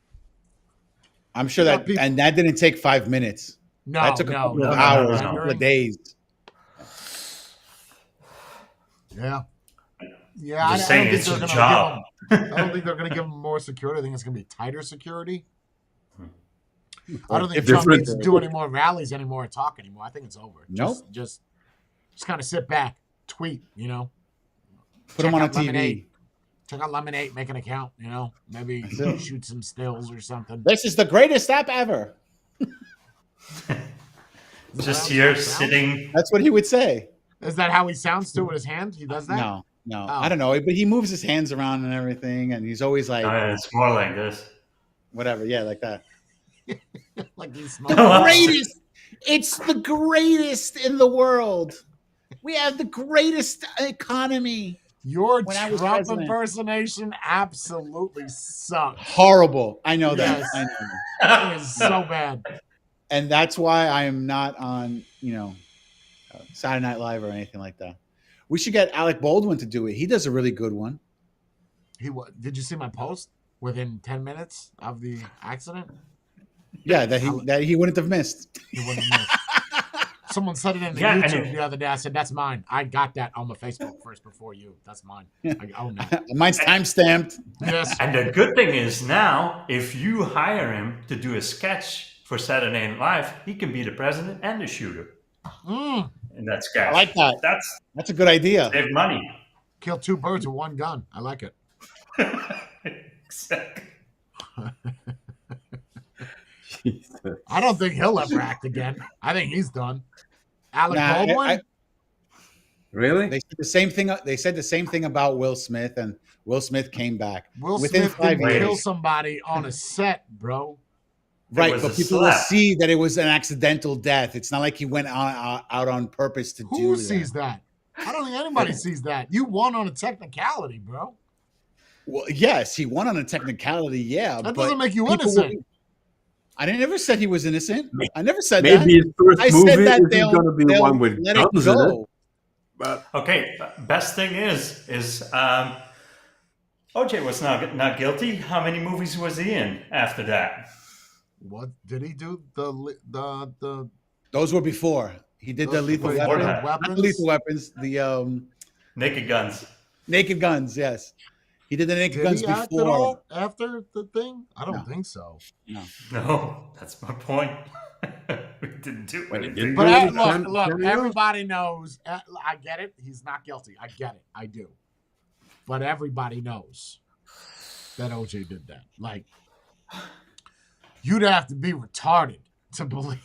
I'm sure Yeah, that, people- and that didn't take 5 minutes. no, That took a no, couple no, of no, hours, a rendering. couple of days. Yeah. Yeah, Just saying, it's a job. I don't think they're going to give him more security. I think it's going to be tighter security. I don't think If Trump different- needs to do any more rallies anymore or talk anymore. I think it's over. Nope. Just kind of sit back, tweet, Put him on a out TV. Lemonade. Check out Lemonade, make an account, maybe it. shoot some stills or something. This is the greatest app ever. Just here sitting. That's what he would say. Is that how he sounds too with his hand? He does that? No, Oh. I don't know, but he moves his hands around and everything, and he's always like, It's more like this. whatever, yeah, like that. Like he's The greatest. It's the greatest in the world. We have the greatest economy. Your When I was Trump president. impersonation absolutely sucks. Horrible. I know that. Yes. I know that. It is so bad. And that's why I am not on, Saturday Night Live or anything like that. We should get Alec Baldwin to do it. He does a really good one. Did you see my post within 10 minutes of the accident? Yeah, that he wouldn't have missed. He wouldn't have missed. Someone said it in the YouTube the other day. I said, that's mine. I got that on my Facebook first before you. That's mine. I own that. Mine's time-stamped. Yes. And the good thing is now, if you hire him to do a sketch for Saturday Night Live, he can be the president and the shooter in that sketch. I like that. That's a good idea. Save money. Kill two birds with one gun. I like it. Exactly. I don't think he'll ever act again. I think he's done. Alec Baldwin? Really? They said the same thing. They said the same thing about Will Smith, and Will Smith came back. Will within Smith 5 didn't years. kill somebody on a set, bro. Right, was but a people will slap. see that it was an accidental death. It's not like he went out on purpose to do Who that. sees that? I don't think anybody sees that. You won on a technicality, bro. Well, yes, he won on a technicality, yeah. That but doesn't make you people innocent. I never said he was innocent. I never said Maybe that. his first I movie said that isn't they'll, going to be they'll one with let it guns in it. go. But Okay, best thing is OJ was not guilty. How many movies was he in after that? What did he do? The Those were before. He did the lethal wait, Before weapons. that. Not the lethal weapons. The Naked Guns. Naked Guns. Yes, he did the Naked Did Guns he act at before. all after the thing? I don't No. think so. No. No, that's my point. We didn't do Well, he anything. didn't But do I, it. look, everybody knows. I get it. He's not guilty. I get it. I do. But everybody knows that OJ did that. Like, you'd have to be retarded to believe.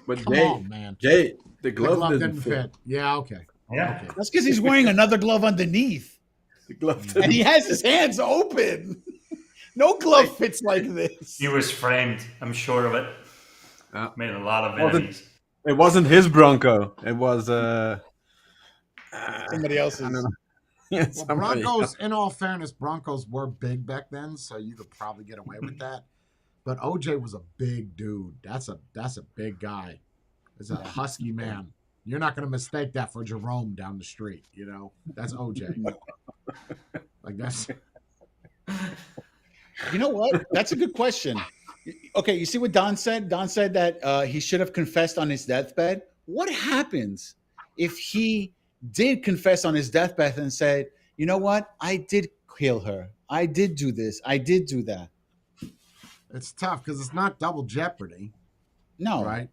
But Come on, man. Jay, the The glove, glove didn't didn't fit. fit. Yeah, okay. Yeah. Okay. That's because he's wearing another glove underneath, The glove didn't and he has his hands open. No glove fits like this. He was framed. I'm sure of it. Yeah. Made a lot of Well, enemies. It wasn't his Bronco. It was Somebody else's. I don't know. Yeah, Well, somebody Broncos, else. in all fairness, Broncos were big back then, so you could probably get away with that. But OJ was a big dude. That's a big guy. It's a husky man. You're not going to mistake that for Jerome down the street. You know, that's OJ. Like that's You know what? That's a good question. Okay, you see what Don said? Don said that he should have confessed on his deathbed. What happens if he did confess on his deathbed and said, you know what? I did kill her. I did do this. I did do that. it's tough because it's not double jeopardy, No, right?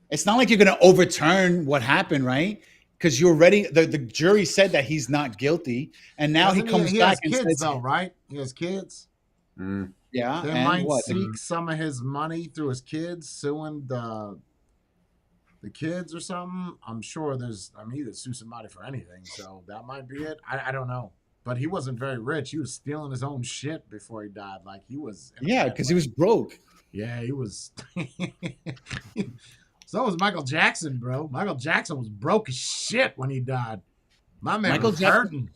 it's not like you're going to overturn what happened, right? Because you're already, the jury said that he's not guilty. And now he Doesn't comes he back has and kids says, though, right? He has kids. Mm. yeah, They and might what? seek some of his money through his kids, suing the kids or something. I'm sure he could sue somebody for anything, so that might be it. I don't know. But he wasn't very rich. He was stealing his own shit before he died. Like he was. Yeah, because he was broke. Yeah, he was. So was Michael Jackson, bro. Michael Jackson was broke as shit when he died. My man Michael was Jackson- hurting.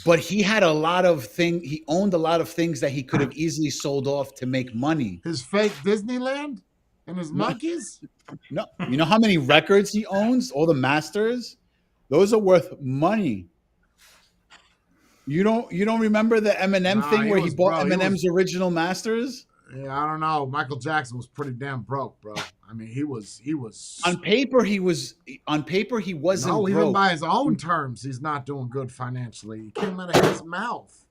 But he had a lot of things. He owned a lot of things that he could have easily sold off to make money. His fake Disneyland and his monkeys. No, you know how many records he owns? All the masters. Those are worth money. You don't remember the Eminem Nah, thing he where was- he bought bro, he Eminem's original masters? Yeah, I don't know. Michael Jackson was pretty damn broke, bro. I mean, he was On paper, he wasn't no, even broke. by his own terms, he's not doing good financially. He came out of his mouth.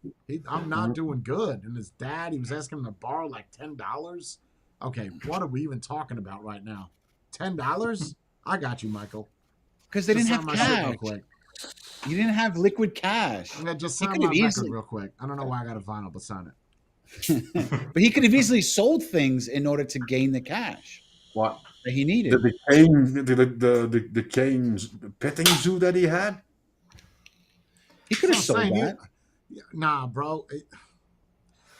I'm not doing good. And his dad, he was asking him to borrow like $10. Okay, what are we even talking about right now? $10? I got you, Michael. Because they didn't Just have sign my shit cash. real quick. You didn't have liquid cash. Yeah, just He sign could my have record easily- real quick. I don't know why I got a vinyl, but sign it. But he could have easily sold things in order to gain the cash What? that he needed. The cane petting zoo that he had? He could have That's what I'm sold saying. that. Nah, bro.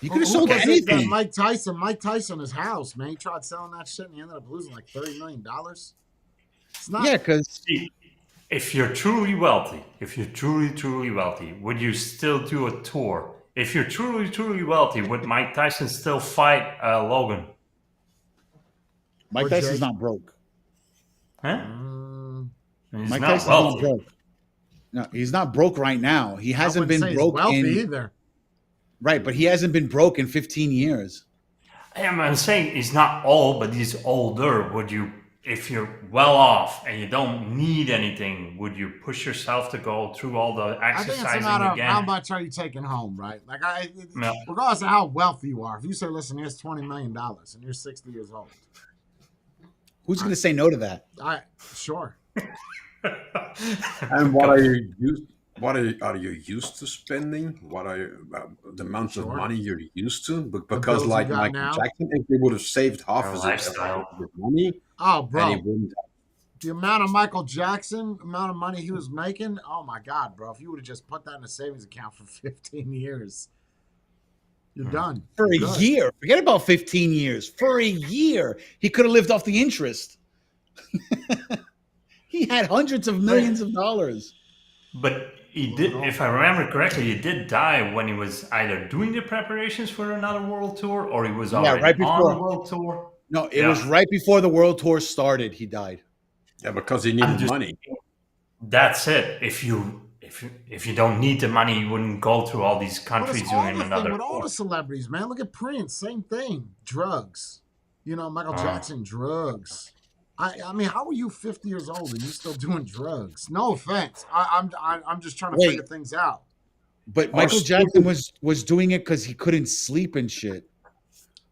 He could have Who sold was it? anything. Mike Tyson. Mike Tyson, his house, man. He tried selling that shit and he ended up losing like $30 million. It's not. Yeah, because See, if you're truly wealthy, truly wealthy, would you still do a tour? If you're truly wealthy, would Mike Tyson still fight Logan? Mike Or Tyson's Jake. not broke. Huh? He's Mike not Tyson's wealthy. not broke. No, he's not broke right now. He I hasn't wouldn't been say broke he's wealthy in either. right, but he hasn't been broke in 15 years. I'm saying he's not old, but he's older. Would you, if you're well off and you don't need anything, would you push yourself to go through all the I think it's a exercising matter of again? how much are you taking home, right? Like, No. regardless of how wealthy you are, if you say, listen, here's $20 million and you're 60 years old, Who's going to say no to that? sure. And what are you used? Are you used to spending? What are the amount of Sure. money you're used to? bills Because you like got Michael now. Jackson, if he would have saved half Your of lifestyle. his money, Oh, and bro. he wouldn't. The amount of Michael Jackson, amount of money he was making, oh my God, bro. If you would have just put that in a savings account for 15 years, you're done. For a You're good. year. Forget about 15 years. For a year, he could have lived off the interest. He had hundreds of millions of dollars. But he did, if I remember correctly, he did die when he was either doing the preparations for another world tour or he was already right on the before. world tour. No, it was right before the world tour started. He died. Yeah, because he needed money. That's it. If you don't need the money, you wouldn't go through all these But countries it's all doing the another thing with all tour. the celebrities, man. Look at Prince, same thing. Drugs. You know, Michael Jackson, drugs. I mean, how are you 50 years old and you still doing drugs? No offense. I'm just trying to Wait. figure things out. But Michael Jackson was doing it because he couldn't sleep and shit.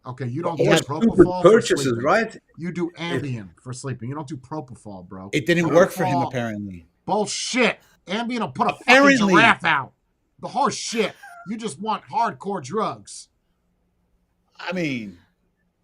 Okay, you don't He do had propofol for purchases, sleeping. right? You do Ambien for sleeping. You don't do propofol, bro. It didn't work for him, Propofol- apparently. Bullshit. Ambien will put a fucking Apparently. giraffe out. The horse shit. You just want hardcore drugs. I mean,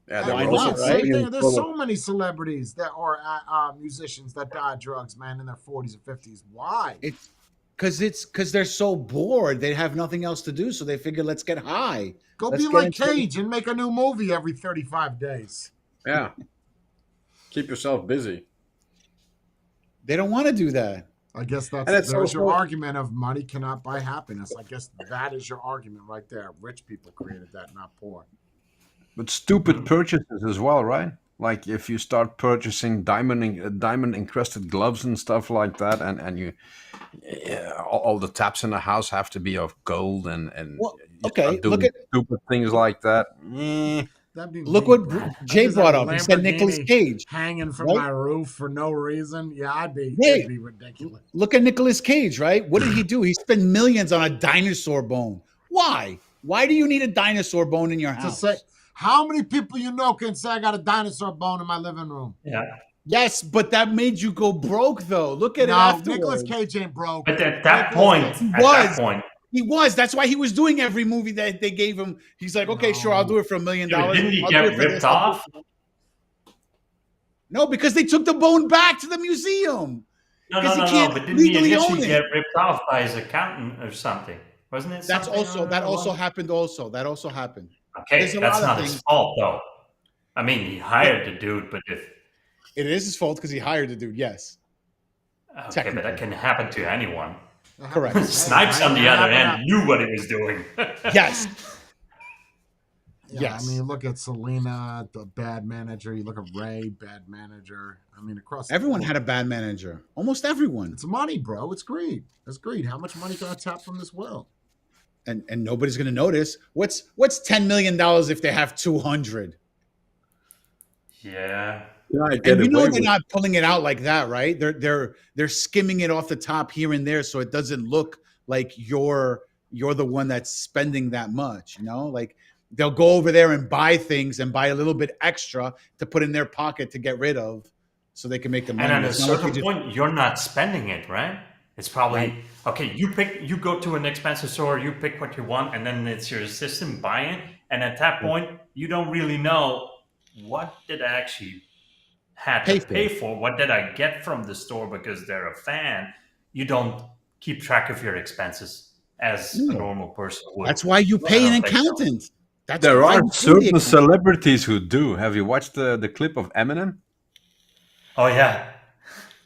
Yeah, And they why were not, also right? putting in There's full so many celebrities that are musicians that die of drugs, man, in their 40s and 50s. Why? it's because they're so bored. They have nothing else to do, so they figure, let's get high. Go Let's be get like into- Cage and make a new movie every 35 days. Yeah. Keep yourself busy. They don't want to do that. I guess And there's it's your also- argument of money cannot buy happiness. I guess that is your argument right there. Rich people created that, not poor. But stupid purchases as well, right? Like if you start purchasing diamond encrusted gloves and stuff like that, and you all the taps in the house have to be of gold, and Well, you okay, start doing look at- stupid things like that. That'd be Look me, what bro. Jay I just brought have a up. He said Nicolas Lamborghini Cage. hanging from right? my roof for no reason. Yeah, it'd Hey. be ridiculous. Look at Nicolas Cage, right? What did he do? He spent millions on a dinosaur bone. Why? Why do you need a dinosaur bone in your To house? say, how many people you know can say I got a dinosaur bone in my living room? Yeah. Yes, but that made you go broke, though. Look at it No, afterwards. Nicolas Cage ain't broke. But at that Nicolas point, Cage- He was. That's why he was doing every movie that they gave him. He's like, okay, sure, I'll do it for $1 million. Dude, didn't he I'll get do it for ripped this, I'll do it off? for that. No, because they took the bone back to the museum. No, Because no, he no, can't no. But didn't he legally own initially it. get ripped off by his accountant or something? Wasn't it? That's something also along that those also lines? happened. Also, that also happened. Okay, There's a that's lot of not his things. fault though. I mean, he hired the dude, but if It is his fault because he hired the dude. Yes, okay, but Technically. that can happen to anyone. correct. Snipes on the other end knew what he was doing. Yes, Yeah, Yes. I mean, look at Selena, the bad manager. You look at Ray, bad manager. I mean, across the everyone board. had a bad manager. Almost everyone, It's money, bro. It's greed. It's greed. How much money can I tap from this well? and nobody's gonna notice. What's $10 million if they have 200? Yeah. Yeah, I get And you away know they're with- not pulling it out like that, right? They're skimming it off the top here and there, so it doesn't look like you're the one that's spending that much. You know, like they'll go over there and buy things and buy a little bit extra to put in their pocket to get rid of, so they can make the money. And at a It's not like certain they just- point, you're not spending it, right? It's probably okay. You go to an expensive store, you pick what you want, and then it's your assistant buying. And at that point, you don't really know what did I actually had to Pay for pay it. for. What did I get from the store because they're a fan? You don't keep track of your expenses as a No. normal person would. That's why you pay I an don't think so. accountant. That's There why are you pay the certain accountant. celebrities who do. Have you watched the clip of Eminem Oh yeah,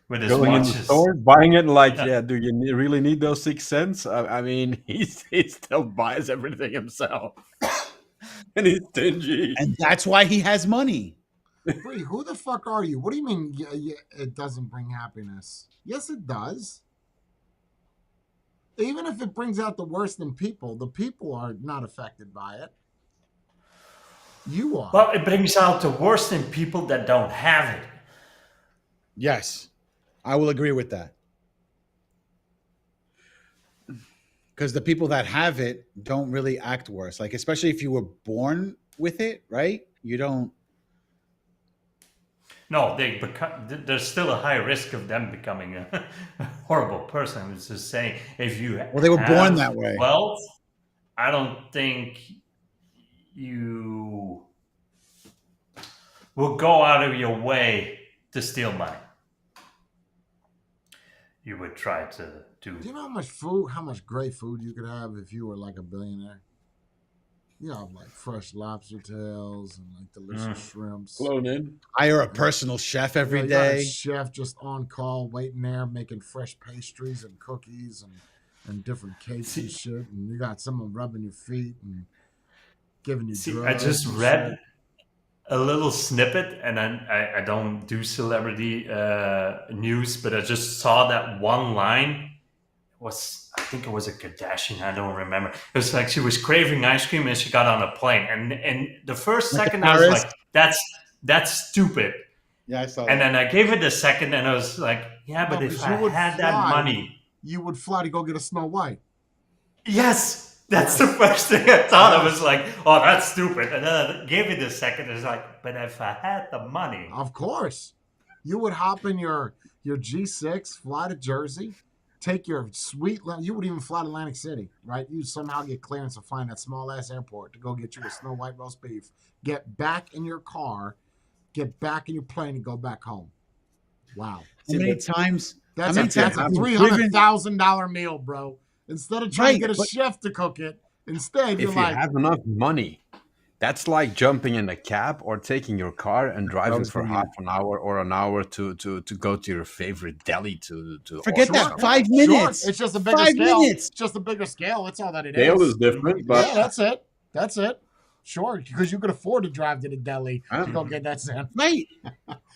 with his going in the watches. store, buying it? Like, Yeah. yeah, do you really need those 6 cents? I mean, he still buys everything himself, and he's stingy. And that's why he has money. Bree, who the fuck are you? What do you mean it doesn't bring happiness? Yes, it does. Even if it brings out the worst in people, the people are not affected by it. You are. Well, it brings out the worst in people that don't have it. Yes, I will agree with that. Because the people that have it don't really act worse. Like, especially if you were born with it, right? You don't. No, there's still a high risk of them becoming a horrible person. I was just saying, if you Well, they were born have that way. wealth, I don't think you will go out of your way to steal money. You would try to do. Do you know how much great food you could have if you were like a billionaire? You have like fresh lobster tails and like delicious shrimps. Flown in. Hire a personal chef every You got a day. chef just on call, waiting there, making fresh pastries and cookies and different cakes and shit. And you got someone rubbing your feet and giving you See, I drugs. just and read shit. a little snippet, and I don't do celebrity news, but I just saw that one line. I think it was a Kardashian. I don't remember. It was like she was craving ice cream and she got on a plane. And the first Like second I was Paris? like, that's stupid. Yeah, I saw And that. then I gave it a second and I was like, yeah, but No, if 'cause I you would had that fly. money. You would fly to go get a Snow White. Yes, that's the first thing I thought. I was like, oh, that's stupid. And then I gave it a second. It's like, but if I had the money. Of course. You would hop in your G6, fly to Jersey, take your sweet, you would even fly to Atlantic City, right? You'd somehow get clearance to fly in that small-ass airport to go get you a Snow White roast beef, get back in your car, get back in your plane, and go back home. Wow. How many times? That's how a many times have you $300,000 meal, bro. Instead of trying to get a chef to cook it, instead If you're you like, have enough money, that's like jumping in a cab or taking your car and driving for half an hour or an hour to go to your favorite deli to Forget order that. something. 5 minutes. Sure. It's just a bigger 5 scale. minutes. It's just a bigger scale. That's all that it Scale is. is different, but Yeah, that's it. That's it. Sure, because you could afford to drive to the deli to go get that sandwich. Right.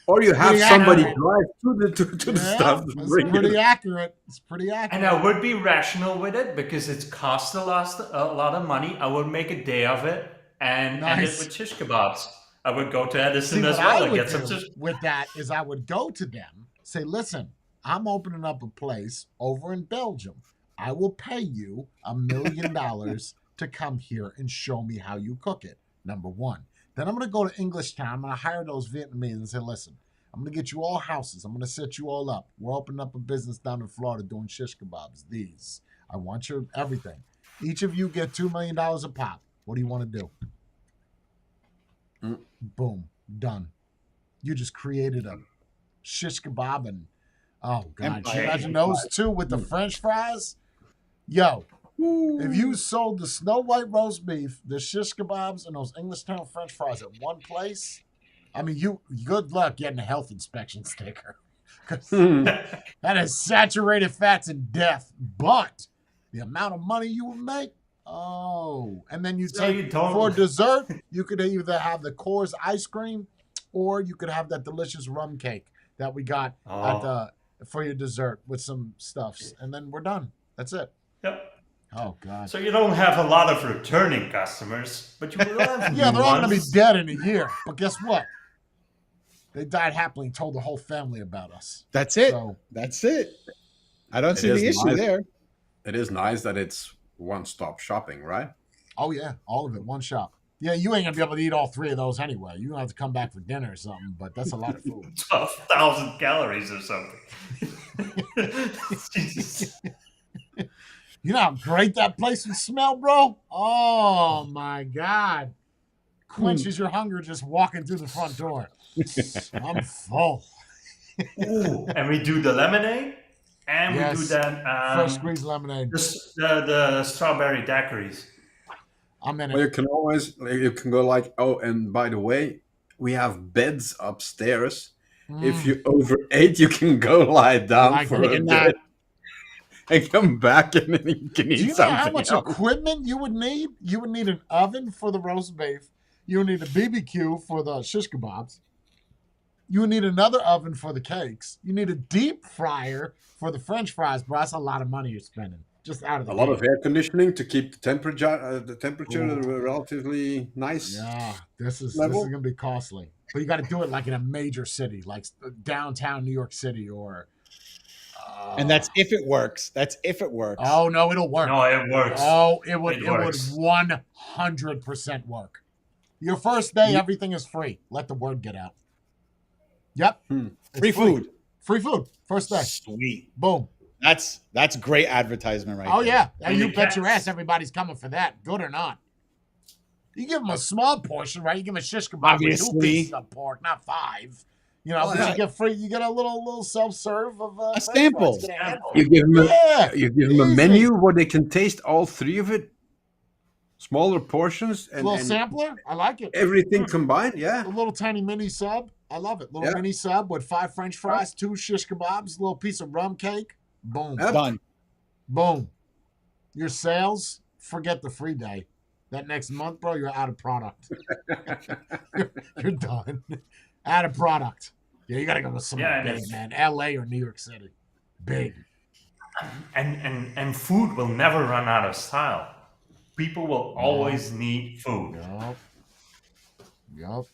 or you have Pretty somebody accurate. drive to the stuff to It's bring pretty it. accurate. It's pretty accurate. And I would be rational with it because it costs a lot of money. I would make a day of it and end it Nice. with shish kebabs. I would go to Edison See, as what well I and would get some do shish. with that is I would go to them, say, listen, I'm opening up a place over in Belgium. I will pay you $1 million to come here and show me how you cook it, number one. Then I'm going to go to English Town. I'm going to hire those Vietnamese and say, listen, I'm going to get you all houses. I'm going to set you all up. We're opening up a business down in Florida doing shish kebabs. These. I want your everything. Each of you get $2 million a pop. What do you want to do? Boom. Done. You just created a shish kebab and, oh, God. Can you imagine those two with the French fries? Yo, if you sold the Snow White roast beef, the shish kebabs, and those Englishtown French fries at one place, I mean, you good luck getting a health inspection sticker. 'Cause that is saturated fats and death. But the amount of money you would make, oh. And then you So take, you don't- for dessert, you could either have the Coors ice cream or you could have that delicious rum cake that we got for your dessert with some stuffs. And then we're done. That's it. Yep. Oh, God. So you don't have a lot of returning customers, but you will have Yeah, new they're all going to be ones. dead in a year. But guess what? They died happily and told the whole family about us. That's it. So, That's it. I don't It see the is issue nice. there. It is nice that it's one-stop shopping, right? oh, yeah, all of it, one shop. Yeah, you ain't going to be able to eat all three of those anyway. You're going to have to come back for dinner or something, but that's a lot of food. 12,000 calories or something. Jesus. You know how great that place would smell, bro? Oh my God. Quenches your hunger just walking through the front door. I'm full. Ooh, and we do the lemonade, and we do Yes. that Fresh squeezed lemonade. the strawberry daiquiris. I'm in Well, it. you can always you can go like, oh, and by the way, we have beds upstairs. If you overate, you can go lie down Like for a it. bit and come back, and then you can Do eat you know something how much else. equipment you would need? You would need an oven for the roast beef. You would need a BBQ for the shish kebabs. You would need another oven for the cakes. You need a deep fryer for the French fries, bro. That's a lot of money you're spending just out of the A lot gate. of air conditioning to keep the temperature Ooh. relatively nice. Yeah, this is Level? gonna be costly, but you got to do it like in a major city, like downtown New York City, or. And that's if it works. That's if it works. Oh no, it'll work. No, it works. Oh, it would. It It would works. 100% work. Your first day, everything is free. Let the word get out. Yep. It's Free food. Free food. First day. Sweet. Boom. That's great advertisement right Oh there. yeah. And And you the bet your cats. ass everybody's coming for that, good or not. You give them a small portion, right? You give them a shish kebab with 2 Obviously. pieces of pork, not 5. You know, Oh, but yeah. you get free. You get a little self-serve of A French sample. fries. Get a handful. You give them Yeah, you give them a easy. menu where they can taste all three of it, smaller portions, A and, little and sampler. I like it. everything combined. A Yeah, little tiny mini sub. I love it. Little Yeah. mini sub with 5 French fries, 2 shish kebabs, a little piece of rum cake. Boom. Yep. Done. Boom. Your sales, forget the free day. That next month, bro, you're out of product. You're done. Out of product. Yeah, you got to go to somewhere Yeah, and big, it's- man. LA or New York City. Big. And food will never run out of style. People will always need food. Yup.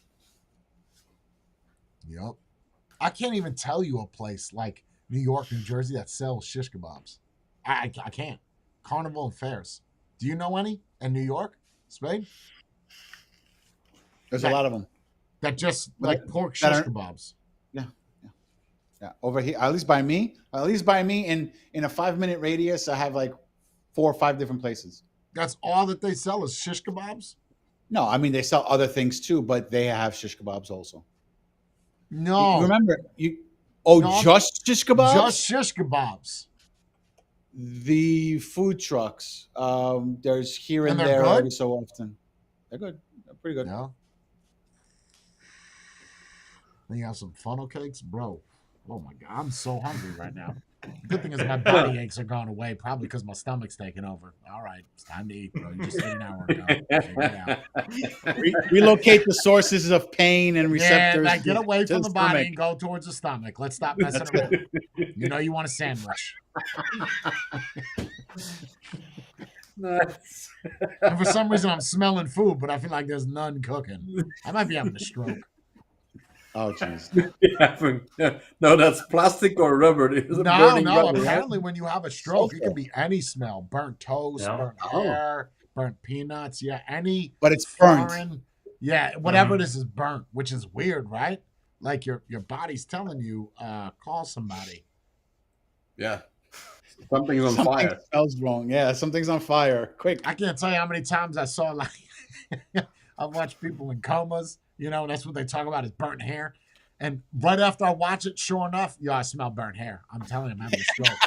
I can't even tell you a place like New York, New Jersey that sells shish kebabs. I can't. Carnival and fairs. Do you know any in New York, Spade? There's a lot of them. That just But like that- pork that shish are- kebabs. Yeah. Over here, at least by me, in a 5-minute radius, I have like 4 or 5 different places. That's all that they sell is shish kebabs? No, I mean they sell other things too, but they have shish kebabs also. No. You remember you? No, just shish kebabs. Just shish kebabs. The food trucks. There's here and And they're there good? every so often. They're good. They're pretty good. Yeah. Then you have some funnel cakes, bro. Oh my god, I'm so hungry right now. Good thing is my body aches are gone away, probably because my stomach's taking over. All right, it's time to eat, bro. You just ate an hour ago. Figure it out. Relocate the sources of pain and receptors. Yeah, like, get away to from the body stomach. and go towards the stomach. Let's stop messing around. You know you want a sandwich. nice. And for some reason, I'm smelling food, but I feel like there's none cooking. I might be having a stroke. Oh, jeez. No, that's plastic or rubber. It's a No, burning no. rubber, right? Apparently, when you have a stroke, it can be any smell: burnt toast, Yeah. burnt Oh. hair, burnt peanuts. Yeah, any. But it's burnt. foreign. Yeah, whatever it is burnt, which is weird, right? Like your body's telling you, call somebody. Yeah, something's on Something fire. smells wrong. Yeah, something's on fire. Quick. I can't tell you how many times I saw like I've watched people in comas. You know, that's what they talk about is burnt hair. And right after I watch it, sure enough, yeah, I smell burnt hair. I'm telling you, I'm having a stroke.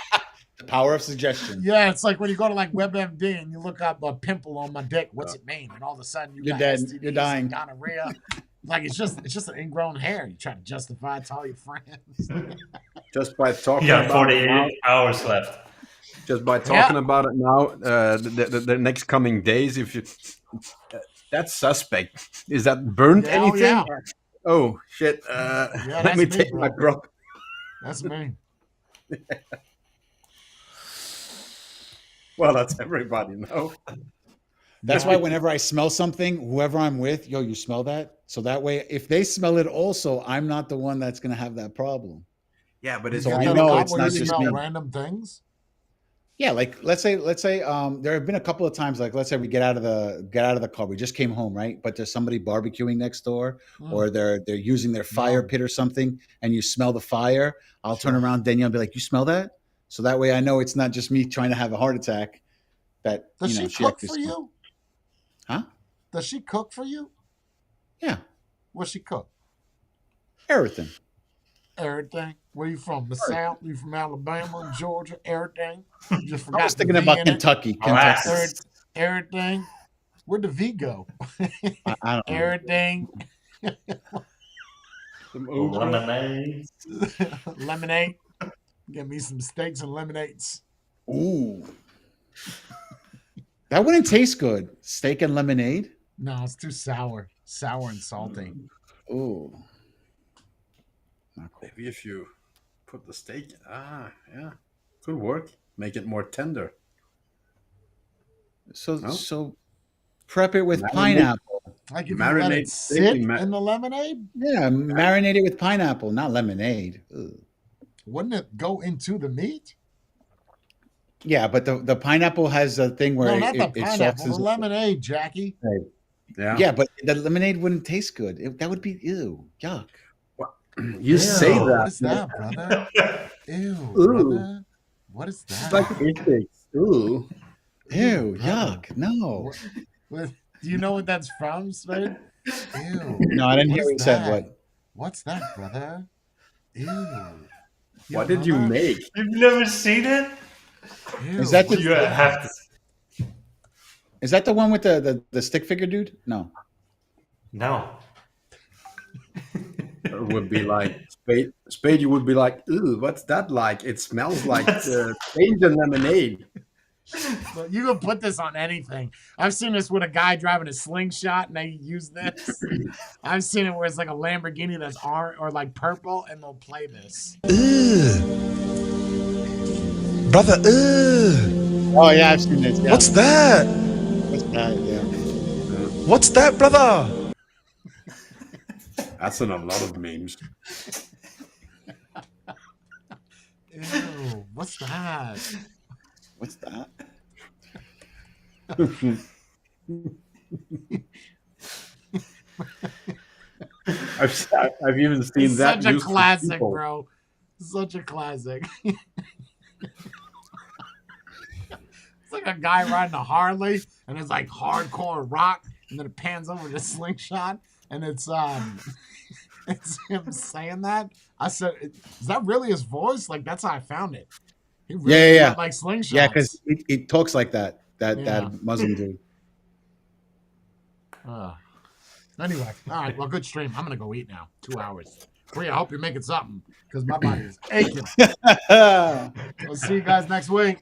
The power of suggestion. Yeah, it's like when you go to like WebMD and you look up a pimple on my dick. What's it mean? And all of a sudden you You're got dead. STDs You're dying. and gonorrhea. Like it's just an ingrown hair. You try to justify it to all your friends. Just by talking You got about it now, 48 hours left. just by talking Yeah. about it now, the next coming days, if you that's suspect. Is that burnt Yeah, oh, anything? yeah. Oh shit! that's Let me me, take bro. my grub. That's me. Well, that's everybody now. That's why whenever I smell something, whoever I'm with, yo, you smell that? So that way, if they smell it also, I'm not the one that's going to have that problem. Yeah, but You it's So get I that a know lot it's where not you just smell me. random things. Yeah, like let's say there have been a couple of times, like let's say we get out of the car, we just came home, right? But there's somebody barbecuing next door, or they're using their fire pit or something, and you smell the fire. I'll turn around, Danielle, and be like, "You smell that?" So that way I know it's not just me trying to have a heart attack. That Does she she cook actually for smells. you? Huh? Does she cook for you? Yeah, What's she cook? everything. Everything. Where you from? The South? You from Alabama, Georgia? Everything. You just I forgot was the thinking V about in it. Kentucky. Alas. Everything. Where'd the V go? I don't know. Everything. Some okra. Lemonade. Lemonade. Get me some steaks and lemonades. Ooh, that wouldn't taste good. Steak and lemonade. No, it's too sour. Sour and salty. Ooh, not cool. Maybe if you put the steak, yeah, could work. Make it more tender. So No? so prep it with Marinate. pineapple. Like if you let Marinate it steak sit in in the lemonade, Yeah, marinate it with pineapple, not lemonade. Ugh. wouldn't it go into the meat? Yeah, but the pineapple has a thing where No, not the it pineapple, the softens it. lemonade, Jackie. Yeah. Yeah, but the lemonade wouldn't taste good. That would be ew, yuck. You say Ew. that. What is that, brother? Ew, Ooh. brother. What is It's that? like fish. Ooh. Ew, brother. yuck. No. Do you know what that's from, Spade? Ew. No, I didn't What hear is what you said. that? What? What's that, brother? Ew. What don't did you know that? make? You've never seen it? Ew, Is that what's You have to. Is that the one with the stick figure dude? No. No. It would be like Spade. You would be like, ooh, what's that like? It smells like change and lemonade. But you can put this on anything. I've seen this with a guy driving a slingshot and they use this. I've seen it where it's like a Lamborghini that's orange or like purple and they'll play this. Brother, Oh yeah, I've seen this. Yeah. what's that? What's that? Yeah. What's that, brother? That's in a lot of memes. Ew, what's that? What's that? I've even seen It's that such a used for classic, people. bro. Such a classic. It's like a guy riding a Harley and it's like hardcore rock and then it pans over to slingshot and it's it's him saying that. I said, is that really his voice? Like that's how I found it. He really Yeah. looked like Slingshot. Yeah, because it talks like that. Yeah. That Muslim dude. Anyway, all right. Well, good stream. I'm gonna go eat now. 2 hours. Bree, I hope you're making something because my body is aching. I'll see you guys next week.